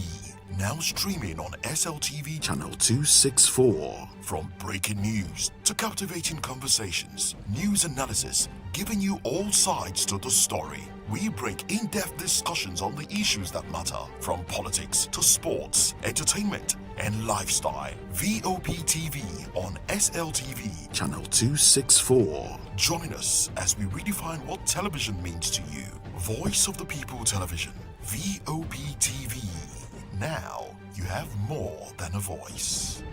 Now streaming on SLTV channel 264. From breaking news to captivating conversations, news analysis, giving you all sides to the story. We break in-depth discussions on the issues that matter, from politics to sports, entertainment, and lifestyle. VOP TV on SLTV channel 264. Join us as we redefine what television means to you. Voice of the People Television, VOP TV. Now, you have more than a voice.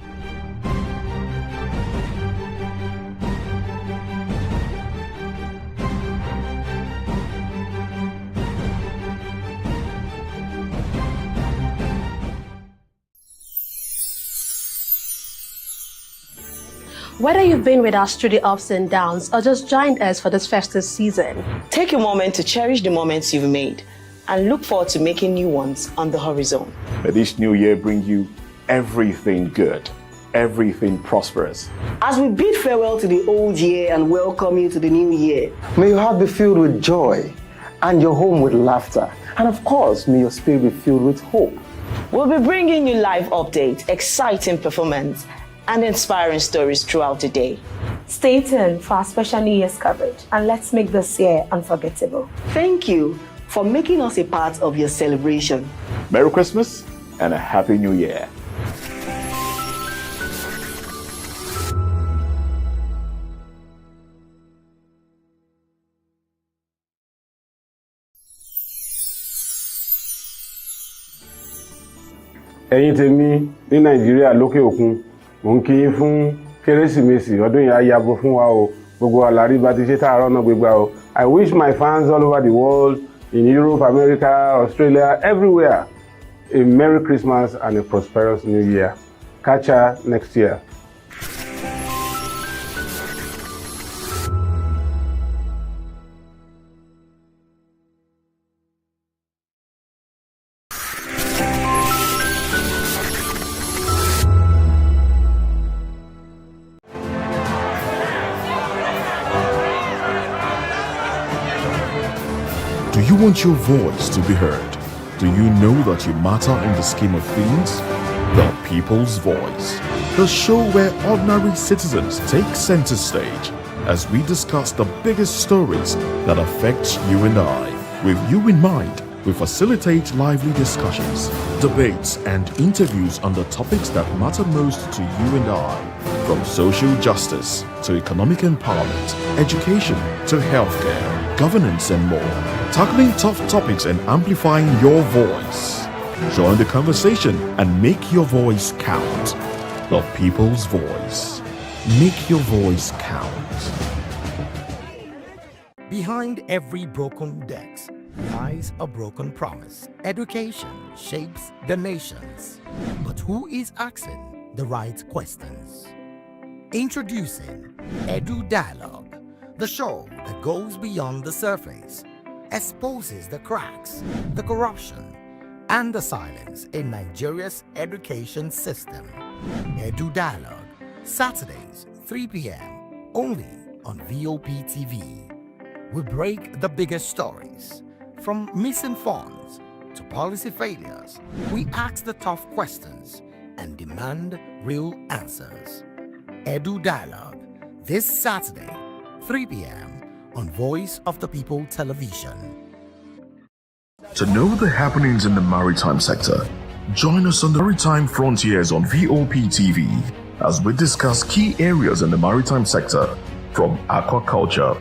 Whether you've been with us through the ups and downs or just joined us for this festive season, take a moment to cherish the moments you've made and look forward to making new ones on the horizon. May this new year bring you everything good, everything prosperous. As we bid farewell to the old year and welcome you to the new year, may your heart be filled with joy and your home with laughter. And of course, may your spirit be filled with hope. We'll be bringing you live updates, exciting performance, and inspiring stories throughout the day. stay tuned for our special New Year's coverage and let's make this year unforgettable. Thank you for making us a part of your celebration. Merry Christmas and a Happy New Year. ẹ̀yin tèmi ní nàìjíríà lókè òkun mò ń kí yín fún kérésìmesì ọdún yìí á yabo fún wa o gbogbo àlàrí bá ti ṣe tààrọ náà gbégbá o. I wish my fans all over the world in Europe, America, Australia, everywhere a Merry Christmas and a prosperous New Year. Catch ya next year. Do you want your voice to be heard? Do you know that you matter in the scheme of things? The People's Voice, the show where ordinary citizens take center stage. as we discuss the biggest stories that affect you and I. With you in mind, we facilitate lively discussions, debates, and interviews on the topics that matter most to you and I, from social justice to economic empowerment, education to healthcare, governance, and more, tackling tough topics and amplifying your voice. Join the conversation and make your voice count. The people's voice. Make your voice count. Behind every broken desk lies a broken promise. Education shapes the nations. But who is asking the right questions? Introducing Edu Dialogue, the show that goes beyond the surface, exposes the cracks, the corruption, and the silence in Nigeria's education system. Edu Dialogue, Saturdays, 3 p.m., only on VOP TV. We break the biggest stories, from missing funds to policy failures. We ask the tough questions and demand real answers. Edu Dialogue, this Saturday, 3 p.m. on Voice of the People Television. To know the happenings in the maritime sector, join us on the Maritime Frontiers on VOP TV as we discuss key areas in the maritime sector, from aquaculture,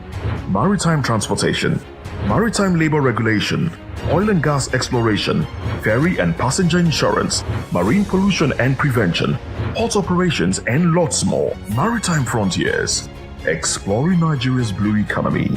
maritime transportation, maritime labor regulation, oil and gas exploration, ferry and passenger insurance, marine pollution and prevention, port operations, and lots more. Maritime Frontiers, exploring Nigeria's blue economy.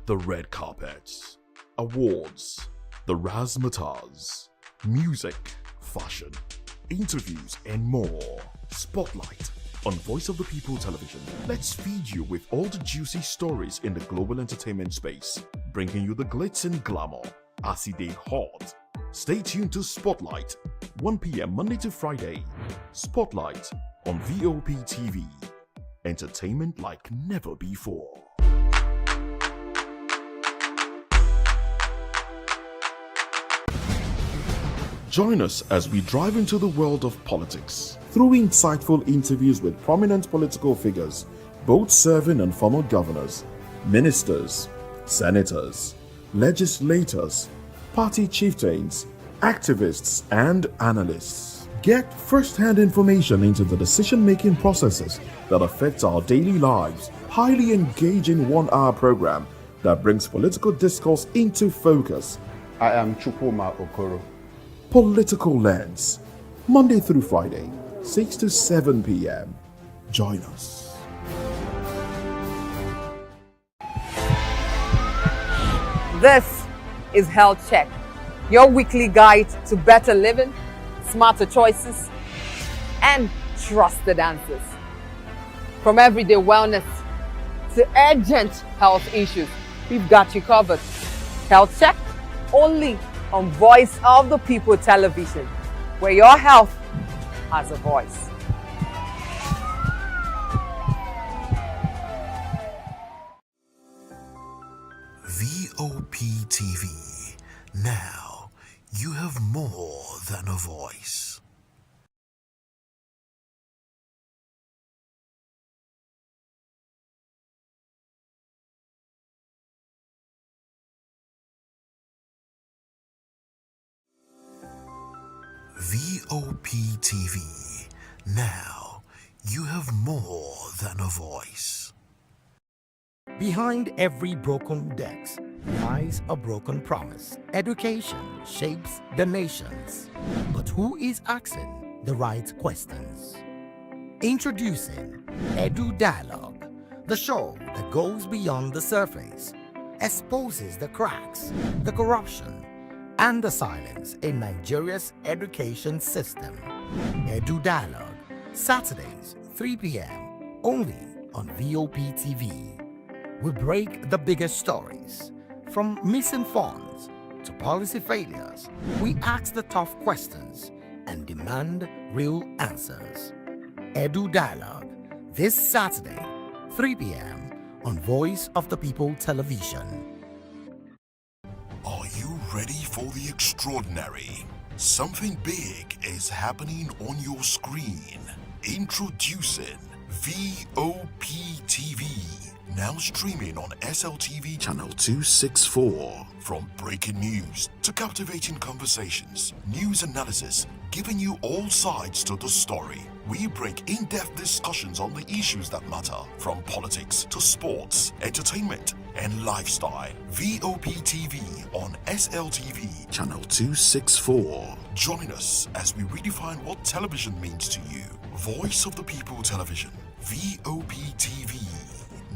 The red carpets, awards, the razzmatazz, music, fashion, interviews, and more. Spotlight on Voice of the People Television. Let's feed you with all the juicy stories in the global entertainment space, bringing you the glitz and glamour as it is hot. Stay tuned to Spotlight, 1 p.m. Monday to Friday. Spotlight on VOP TV. Entertainment like never before. Join us as we drive into the world of politics through insightful interviews with prominent political figures, both serving and former governors, ministers, senators, legislators, party chieftains, activists, and analysts. Get first-hand information into the decision-making processes that affect our daily lives. Highly engaging one-hour program that brings political discourse into focus. I am Chukwuma Okoro. Political Lens, Monday through Friday, 6 to 7 p.m. Join us. This is Health Check, your weekly guide to better living, smarter choices, and trusted answers. From everyday wellness to urgent health issues, we've got you covered. Health Check, only on Voice of the People Television, where your health has a voice. VOP TV. Now you have more than a voice. VOP TV. Now you have more than a voice. Behind every broken desk lies a broken promise. Education shapes the nations. But who is asking the right questions? Introducing Edu Dialogue, the show that goes beyond the surface, exposes the cracks, the corruption, and the silence in Nigeria's education system. Edu Dialogue, Saturdays, 3 p.m., only on VOP TV. We break the biggest stories, from missing funds to policy failures. We ask the tough questions and demand real answers. Edu Dialogue, this Saturday, 3 p.m. on Voice of the People Television. Are you ready for the extraordinary? Something big is happening on your screen. Introducing VOP TV. Now streaming on SLTV channel 264. From breaking news to captivating conversations, news analysis, giving you all sides to the story. We break in-depth discussions on the issues that matter, from politics to sports, entertainment, and lifestyle. VOP TV on SLTV channel 264. Join us as we redefine what television means to you. Voice of the People Television, VOP TV.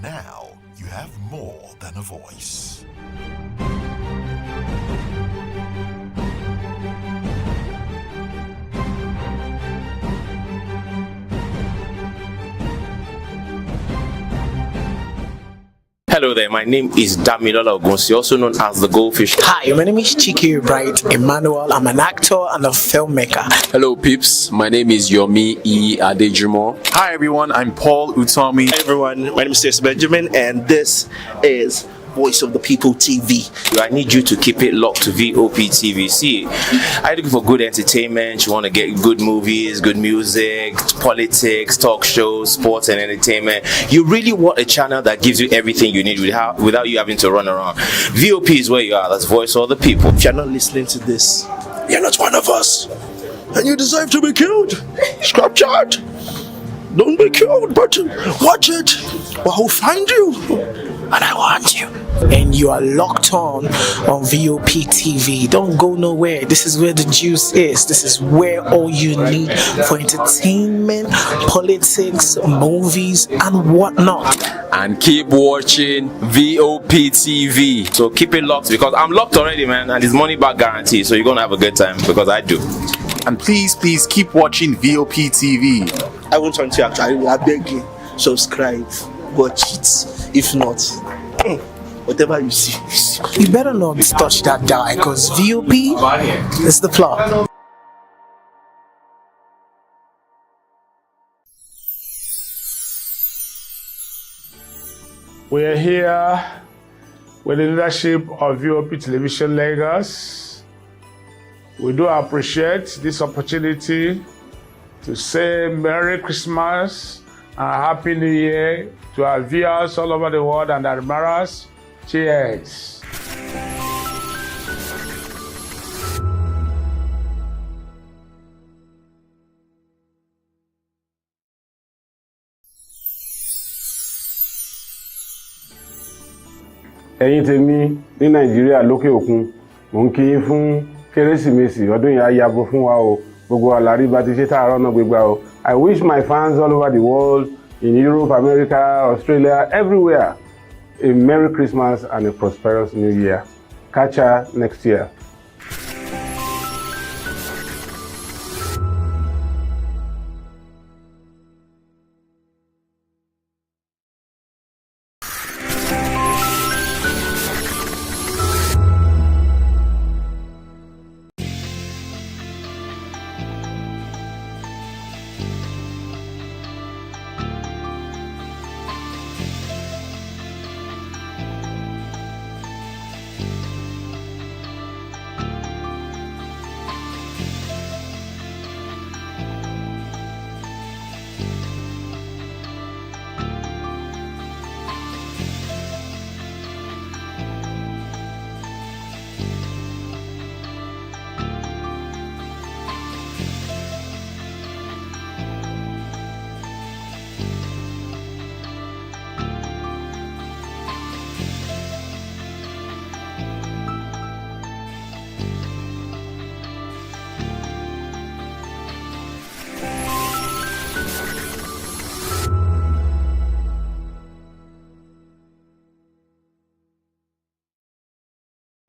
Now you have more than a voice. Hello there, my name is Damilola Ogunsi, also known as the Goldfish. Hi, my name is Chiki Bright Emmanuel. I'm an actor and a filmmaker. Hello, peeps. My name is Yomi E. Adejumo. Hi everyone, I'm Paul Utomi. Hi everyone, my name is Stacey Benjamin, and this is Voice of the People TV. I need you to keep it locked to VOP TV. See, I'm looking for good entertainment. You want to get good movies, good music, politics, talk shows, sports and entertainment. You really want a channel that gives you everything you need without you having to run around. VOP is where you are. That's Voice of the People. If you're not listening to this, you're not one of us, and you deserve to be killed. Scrap chat. Don't be killed, but watch it. Well, I'll find you, and I want you. And you are locked on VOP TV. Don't go nowhere. This is where the juice is. This is where all you need for entertainment, politics, movies, and whatnot. And keep watching VOP TV. So keep it locked, because I'm locked already, man, and it's money back guarantee. So you're gonna have a good time, because I do. And please keep watching VOP TV. I want you to actually, I beg you, subscribe, watch it. If not, whatever you see. You better not touch that dial, because VOP is the plot. We are here with the leadership of VOP Television Lagos. We do appreciate this opportunity to say Merry Christmas and Happy New Year to our viewers all over the world and admirers. Cheers. ẹ̀yin tèmi ní nàìjíríà lókè òkun mò ń kí yín fún kérésìmesì ọdún yìí á yabo fún wa o gbogbo àlàrí bá ti ṣe tààrọ náà gbégbá o. I wish my fans all over the world, in Europe, America, Australia, everywhere, a Merry Christmas and a prosperous New Year. Catch ya next year.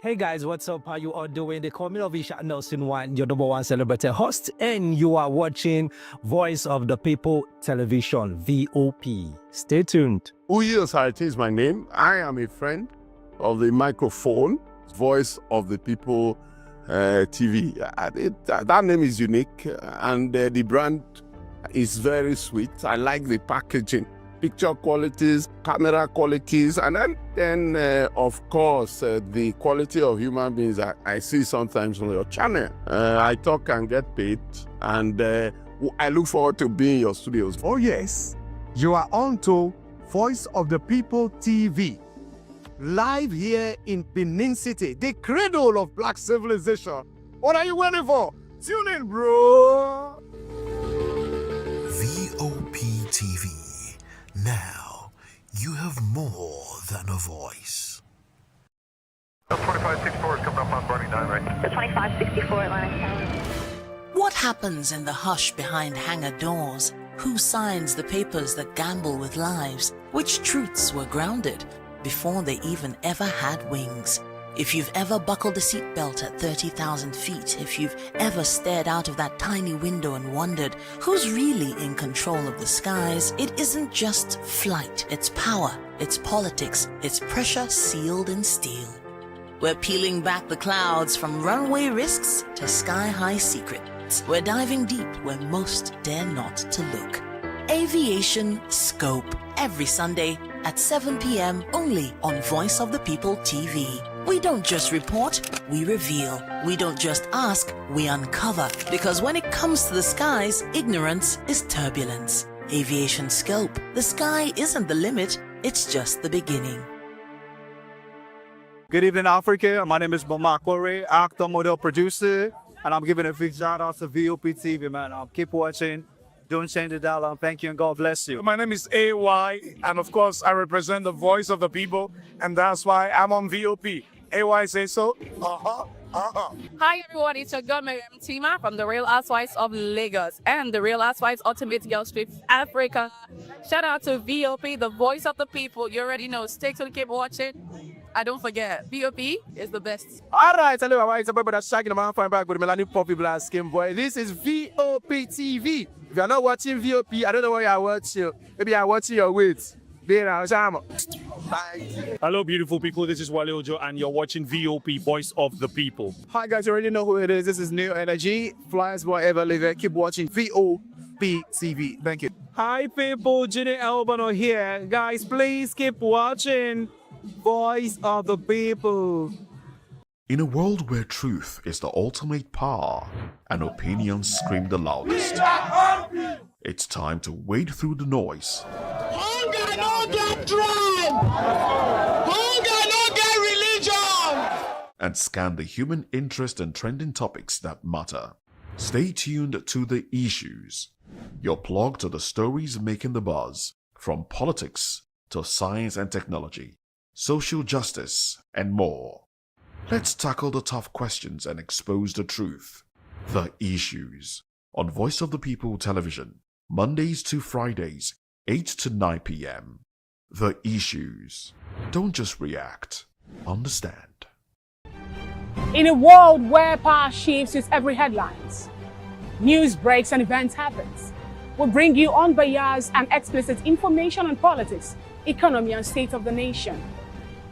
Hey guys, what's up? How you all doing? They call me Ovisha Nelson One, your number one celebrity host, and you are watching Voice of the People Television, VOP. Stay tuned. Uyosite is my name. I am a friend of the microphone, Voice of the People TV. That name is unique, and the brand is very sweet. I like the packaging, picture qualities, camera qualities, and then of course, the quality of human beings I see sometimes on your channel. I talk and get paid, and I look forward to being in your studios. Oh yes, you are on to Voice of the People TV, live here in Benin City, the cradle of black civilization. What are you waiting for? Tune in, bro. VOP TV. Now, you have more than a voice. 2564 is coming up on Burning 9, right? The 2564 Atlantic. What happens in the hush behind hangar doors? Who signs the papers that gamble with lives? Which truths were grounded before they even ever had wings? If you've ever buckled a seatbelt at 30,000 feet, if you've ever stared out of that tiny window and wondered who's really in control of the skies, it isn't just flight, it's power, it's politics, it's pressure sealed in steel. We're peeling back the clouds from runway risks to sky-high secrets. We're diving deep where most dare not to look. Aviation Scope, every Sunday at 7 p.m. only on Voice of the People TV. We don't just report, we reveal. We don't just ask, we uncover. Because when it comes to the skies, ignorance is turbulence. Aviation Scope, the sky isn't the limit, it's just the beginning. Good evening, Africa. My name is Bauchi, actor, model, producer, and I'm giving a big shout out to VOP TV, man. Keep watching. Don't change the dial. Thank you and God bless you. My name is AY, and of course, I represent the voice of the people, and that's why I'm on VOP. AY say so. Hi everyone, it's your girl Miriam Tima from The Real Housewives of Lagos and The Real Housewives Ultimate Girls Trip Africa. Shout out to VOP, the voice of the people. You already know. Stay tuned, keep watching. And don't forget, VOP is the best. Alright, hello, it's about that shagging the man fine back with Melanie Poppy Black Skin Boy. This is VOP TV. If you're not watching VOP, I don't know why you're watching. Maybe you're watching your weight. Hello, beautiful people. This is Wale Ojo, and you're watching VOP, Voice of the People. Hi, guys. You already know who it is. This is New Energy. Flyers wherever live. Keep watching VOP TV. Thank you. Hi, people. Jenny Albano here. Guys, please keep watching Voice of the People. In a world where truth is the ultimate power and opinions scream the loudest, it's time to wade through the noise. Hunger no get tribe. Hunger no get religion. And scan the human interest and trending topics that matter. Stay tuned to The Issues, your plug to the stories making the buzz, from politics to science and technology, social justice, and more. Let's tackle the tough questions and expose the truth. The Issues on Voice of the People Television, Mondays to Fridays, 8 to 9 p.m. The Issues. Don't just react, understand. In a world where power shifts with every headlines, news breaks and events happens, we bring you unbiased and explicit information on politics, economy and state of the nation.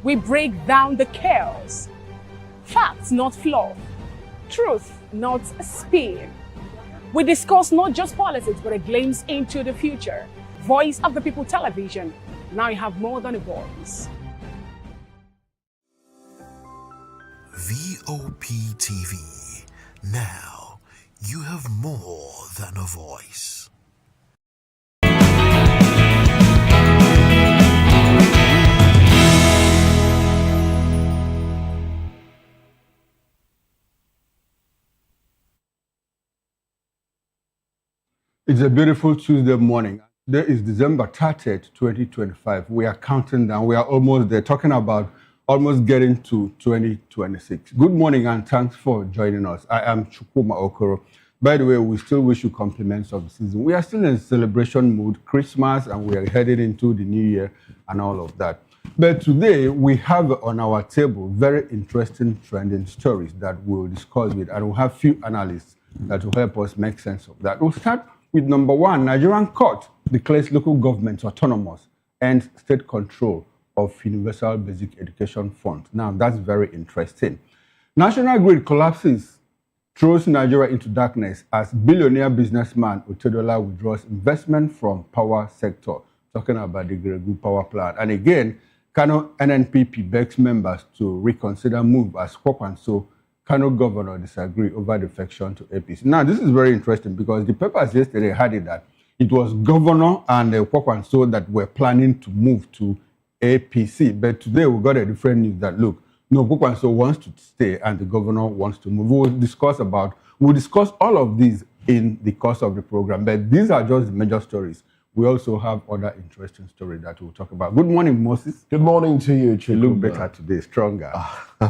We break down the chaos. Facts, not fluff. Truth, not a spin. We discuss not just politics, but a glimpse into the future. Voice of the People Television. Now you have more than a voice. VOP TV. Now you have more than a voice. It's a beautiful Tuesday morning. Today is December 30th, 2025. We are counting down. We are almost there, talking about almost getting to 2026. Good morning and thanks for joining us. I am Chukwuma Okoro. By the way, we still wish you compliments of the season. We are still in celebration mood, Christmas, and we are headed into the new year and all of that. But today we have on our table very interesting trending stories that we'll discuss with, and we'll have few analysts that will help us make sense of that. We'll start with number one. Nigerian court declares local governments autonomous and state control of Universal Basic Education Fund. Now, that's very interesting. National grid collapses, throws Nigeria into darkness as billionaire businessman Otedola withdraws investment from power sector. Talking about the Gregu power plant. And again, Kano NNPP begs members to reconsider move as Kwakwanso Kano governor disagree over defection to APC. Now, this is very interesting because the papers yesterday had it that it was governor and Kwakwanso that were planning to move to APC. But today we got a different news that, look, no, Kwakwanso wants to stay and the governor wants to move. We'll discuss all of these in the course of the program, but these are just the major stories. We also have other interesting stories that we'll talk about. Good morning, Moses. Good morning to you, Chiku. You look better today, stronger.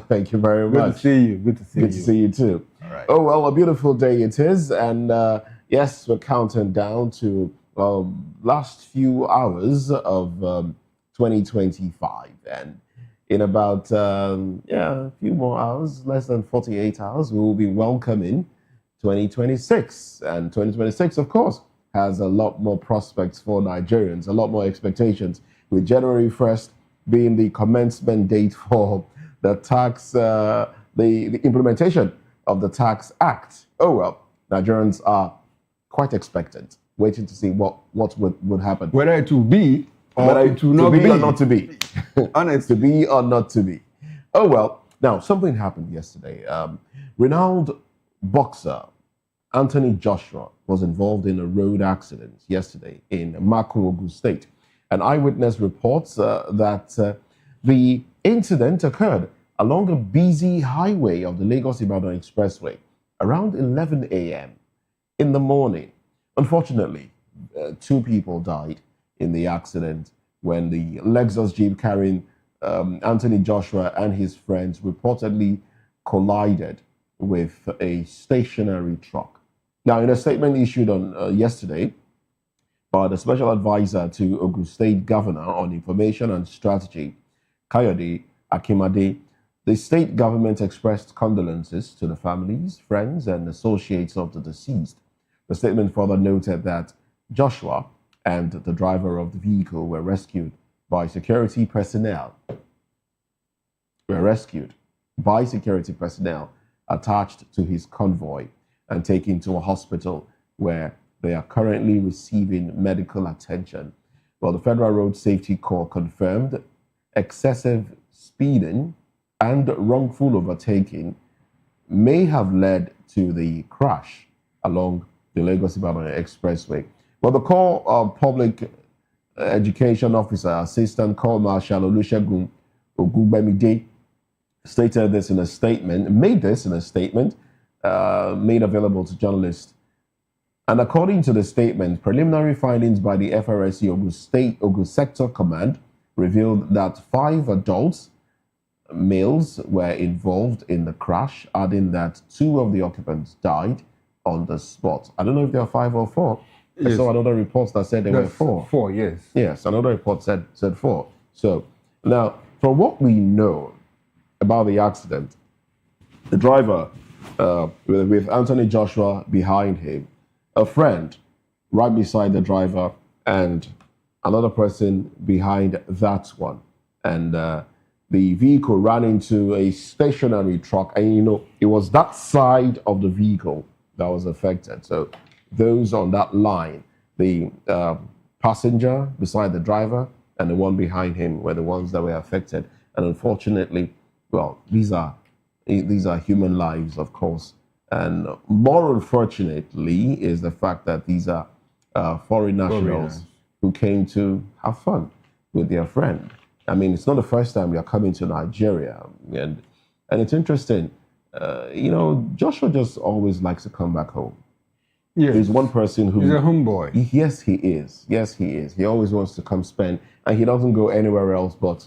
Thank you very much. Good to see you. Good to see you. Good to see you too. All right. Oh, well, a beautiful day it is. And yes, we're counting down to last few hours of 2025. And in about a few more hours, less than 48 hours, we will be welcoming 2026. And 2026, of course, has a lot more prospects for Nigerians, a lot more expectations, with January 1st being the commencement date for the tax, the implementation of the Tax Act. Oh, well, Nigerians are quite expectant, waiting to see what would happen. Whether it will be or it will not be. Or not to be. Honest. To be or not to be. Oh, well, now, something happened yesterday. Renowned boxer Anthony Joshua was involved in a road accident yesterday in Makurdi State. An eyewitness reports that the incident occurred along a busy highway of the Lagos-Ibadan Expressway around 11 a.m. in the morning. Unfortunately, 2 people died in the accident when the Lexus Jeep carrying Anthony Joshua and his friends reportedly collided with a stationary truck. Now, in a statement issued on yesterday by the special advisor to Ogun State Governor on Information and Strategy, Kayode Akimade, the state government expressed condolences to the families, friends, and associates of the deceased. The statement further noted that Joshua and the driver of the vehicle were rescued by security personnel. Attached to his convoy and taken to a hospital where they are currently receiving medical attention. Well, the Federal Road Safety Corps confirmed excessive speeding and wrongful overtaking may have led to the crash along the Lagos-Ibadan Expressway. Well, the Corps Public Education Officer, Assistant Corps Marshal Olusegun Ogunbemide, stated this in a statement, made available to journalists. And according to the statement, preliminary findings by the FRSC Ogun Sector Command revealed that 5 adults, males, were involved in the crash, adding that 2 of the occupants died on the spot. I don't know if there are 5 or 4. Yes. I saw another report that said there were 4. 4, yes. Yes, another report said 4. So now, from what we know about the accident, the driver with Anthony Joshua behind him, a friend right beside the driver, and another person behind that one. And the vehicle ran into a stationary truck. And, it was that side of the vehicle that was affected. So those on that line, the passenger beside the driver and the one behind him were the ones that were affected. And unfortunately, well, these are human lives, of course. And more unfortunately is the fact that these are foreign nationals who came to have fun with their friend. I mean, it's not the first time they're coming to Nigeria. And it's interesting. Joshua just always likes to come back home. Yes. He's one person who... He's a homeboy. Yes, he is. Yes, he is. He always wants to come spend, and he doesn't go anywhere else but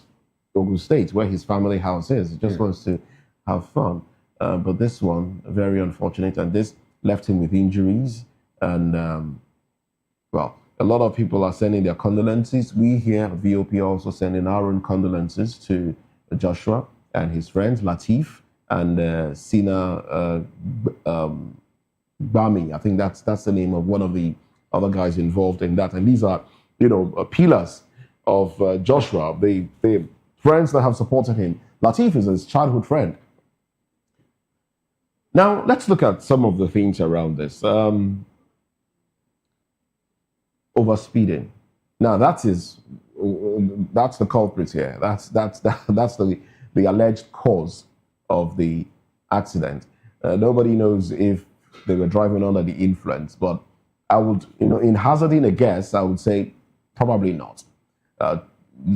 Ogun State, where his family house is. He just wants to have fun. But this one, very unfortunate, and this left him with injuries. And, well, A lot of people are sending their condolences. We here at VOP are also sending our own condolences to Joshua and his friends, Latif and Sina Bami. I think that's the name of one of the other guys involved in that. And these are, pillars of Joshua, the friends that have supported him. Latif is his childhood friend. Now, let's look at some of the things around this. Overspeeding. Now, that's the culprit here. That's the alleged cause of the accident. Nobody knows if they were driving under the influence, but I would, in hazarding a guess, I would say probably not.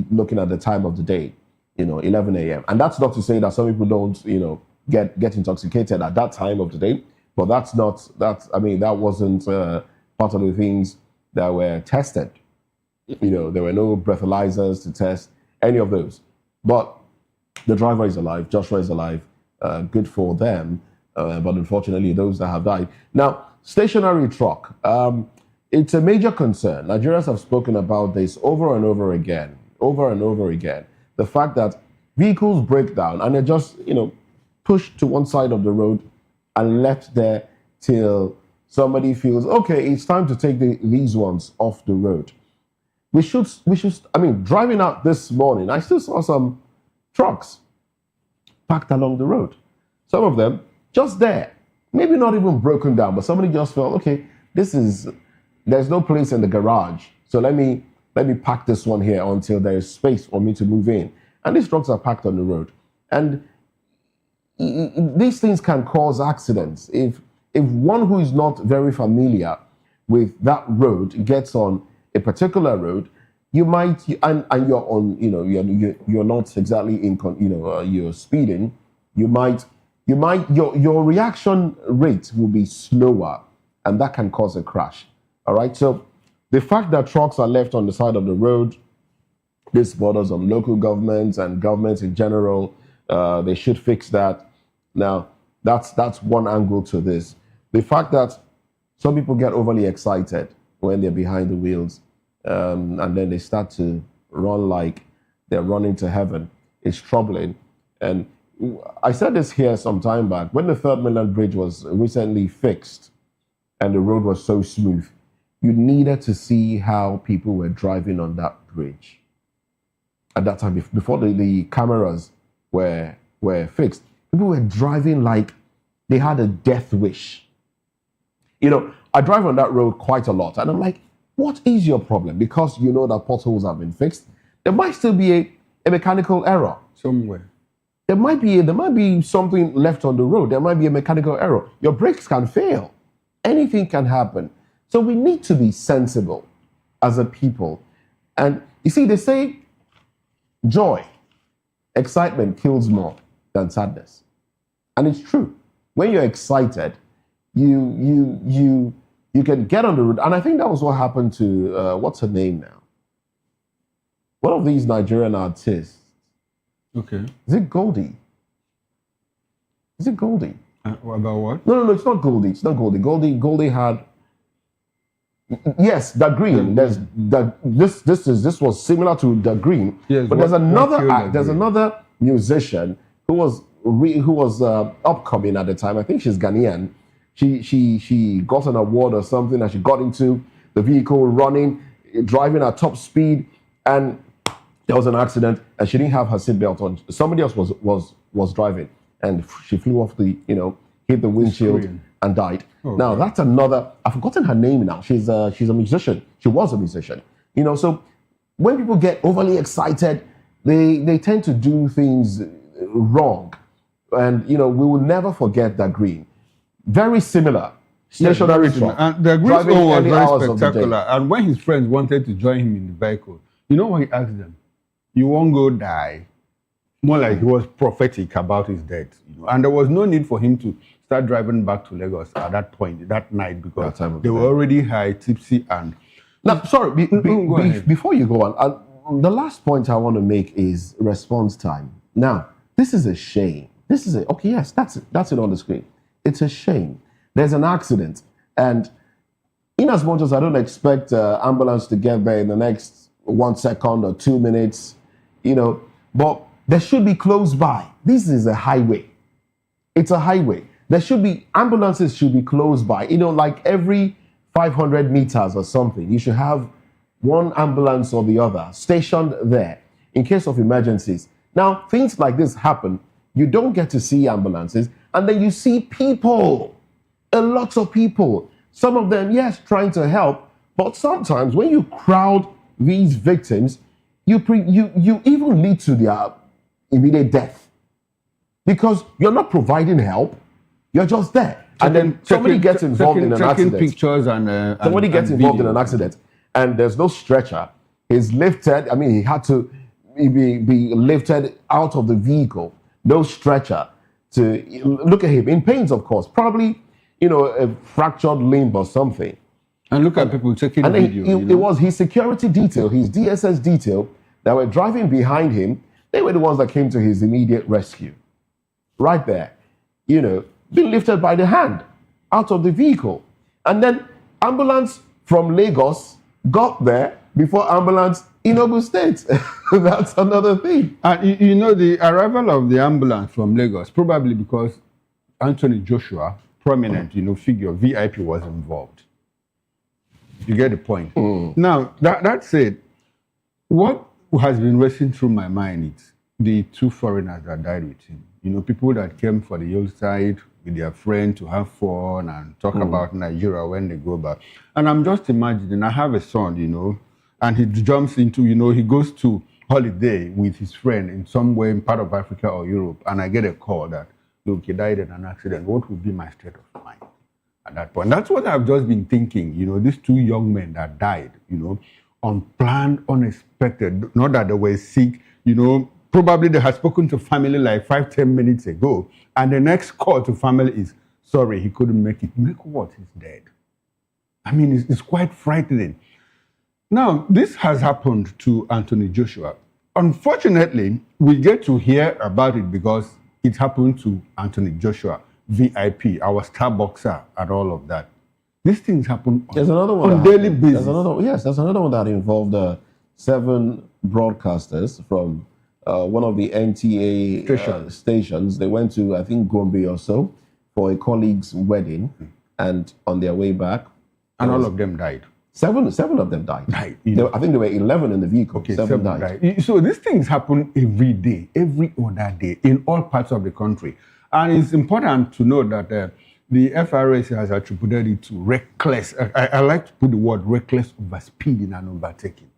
Looking at the time of the day, 11 a.m. And that's not to say that some people don't, get intoxicated at that time of the day, but that wasn't part of the things that were tested. There were no breathalyzers to test any of those. But the driver is alive, Joshua is alive, good for them. But unfortunately, those that have died. Now, stationary truck, it's a major concern. Nigerians have spoken about this over and over again. The fact that vehicles break down and they're just, pushed to one side of the road and left there till somebody feels, okay, it's time to take these ones off the road. We should, driving out this morning, I still saw some trucks parked along the road. Some of them just there, maybe not even broken down, but somebody just felt, okay, there's no place in the garage, so let me park this one here until there is space for me to move in. And these trucks are parked on the road. And these things can cause accidents. If one who is not very familiar with that road gets on a particular road, you might, and you're on, you're not exactly in, you're speeding, your reaction rate will be slower, and that can cause a crash. All right. So the fact that trucks are left on the side of the road, this borders on local governments and governments in general. They should fix that. Now, that's one angle to this. The fact that some people get overly excited when they're behind the wheels, and then they start to run like they're running to heaven, is troubling. And I said this here some time back, when the Third Mainland Bridge was recently fixed and the road was so smooth, you needed to see how people were driving on that bridge. At that time, before the cameras were fixed, people were driving like they had a death wish. I drive on that road quite a lot, and I'm like, what is your problem? Because you know that potholes have been fixed. There might still be a mechanical error somewhere. There might be something left on the road. There might be a mechanical error. Your brakes can fail. Anything can happen. So we need to be sensible as a people. And you see, they say joy, excitement kills more than sadness. And it's true. When you're excited, you can get on the road. And I think that was what happened to, what's her name now? One of these Nigerian artists. Okay. Is it Goldie? About what? No, it's not Goldie. It's not Goldie. Goldie had. Yes, Da Green. This was similar to Da Green. Yes, but there's another musician who was upcoming at the time. I think she's Ghanaian. She got an award or something, and she got into the vehicle driving at top speed, and there was an accident, and she didn't have her seatbelt on. Somebody else was driving, and she flew off hit the windshield and died. Oh, now okay. That's another. I've forgotten her name now. She's a musician. She was a musician. So when people get overly excited, they tend to do things wrong, and we will never forget that Green. Very similar. Stationary truck. And the Green was very spectacular. And when his friends wanted to join him in the vehicle, you know what he asked them? You won't go die. More like he was prophetic about his death. And there was no need for him to start driving back to Lagos at that point, that night, because they were already high, tipsy, and... Now, sorry, before you go on, the last point I want to make is response time. Now, this is a shame. Okay, yes, that's it on the screen. It's a shame. There's an accident, and in as much as I don't expect ambulance to get there in the next 1 second or 2 minutes, but there should be close by. This is a highway. It's a highway. Ambulances should be close by. Like every 500 meters or something, you should have one ambulance or the other stationed there in case of emergencies. Now, things like this happen. You don't get to see ambulances, and then you see people, a lot of people. Some of them, yes, trying to help, but sometimes when you crowd these victims, you even lead to their immediate death because you're not providing help. You're just there, and then somebody gets involved in an accident. Pictures somebody gets involved in an accident, and there's no stretcher. He's lifted. I mean, he had to be lifted out of the vehicle. No stretcher to look at him in pains, of course. Probably, a fractured limb or something. And look at people taking video. It was his security detail, his DSS detail that were driving behind him. They were the ones that came to his immediate rescue. Right there, being lifted by the hand out of the vehicle. And then ambulance from Lagos got there before ambulance in Ogun State. That's another thing. And the arrival of the ambulance from Lagos, probably because Anthony Joshua, prominent, figure, VIP, was involved. You get the point. Now, that said, what has been racing through my mind is the 2 foreigners that died with him. People that came for the hillside with their friend to have fun and talk about Nigeria when they go back. And I'm just imagining, I have a son, and he jumps into, he goes to holiday with his friend in somewhere in part of Africa or Europe, and I get a call that, look, he died in an accident. What would be my state of mind at that point? That's what I've just been thinking, these 2 young men that died, unplanned, unexpected, not that they were sick, probably they had spoken to family like 5-10 minutes ago, and the next call to family is, sorry, he couldn't make it. Make what? He's dead. I mean, it's quite frightening. Now, this has happened to Anthony Joshua. Unfortunately, we get to hear about it because it happened to Anthony Joshua, VIP, our star boxer, and all of that. These things happen on daily basis. There's another one that involved 7 broadcasters from one of the NTA stations. They went to, I think, Gombe or so for a colleague's wedding, and on their way back, and all of them died. 7 of them died. I think there were 11 in the vehicle. Okay, 7 died. So these things happen every day, every other day, in all parts of the country. And it's important to know that the FRS has attributed it to reckless. I like to put the word reckless overspeeding and overtaking.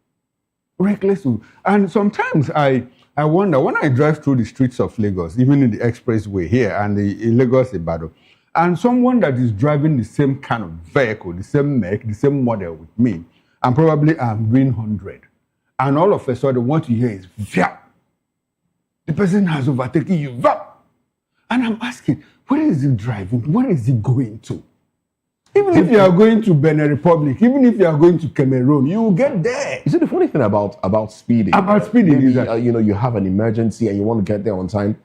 Reckless. And sometimes I wonder, when I drive through the streets of Lagos, even in the expressway here and in Lagos, Ibadan, and someone that is driving the same kind of vehicle, the same make, the same model with me, and probably I'm doing 100, and all of a sudden what you hear is, Vya! The person has overtaken you, Vya! And I'm asking, where is he driving? Where is he going to? Even if you are going to Benin Republic, even if you are going to Cameroon, you will get there. You see, the funny thing about speeding. Maybe, is that you have an emergency and you want to get there on time.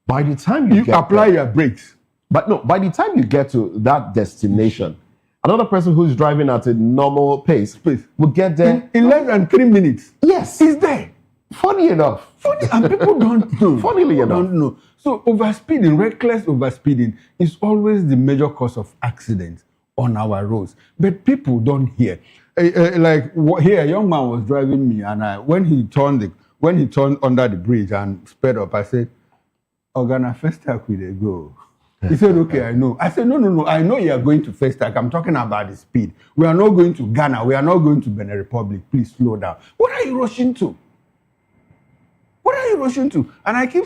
By the time you apply your brakes. But no, by the time you get to that destination, another person who's driving at a normal pace will get there in less than 3 minutes. Yes, he's there. Funny enough. And people don't know. Funnily enough. Don't know. So overspeeding, reckless overspeeding is always the major cause of accidents on our roads. But people don't hear. Here, a young man was driving me, and when he turned under the bridge and sped up, I said, "Ogana, first track we dey go." He said, "Okay, I know." I said, No. I know you are going to first track. I'm talking about the speed. We are not going to Ghana. We are not going to Benin Republic. Please slow down. What are you rushing to? What are you rushing to? And I keep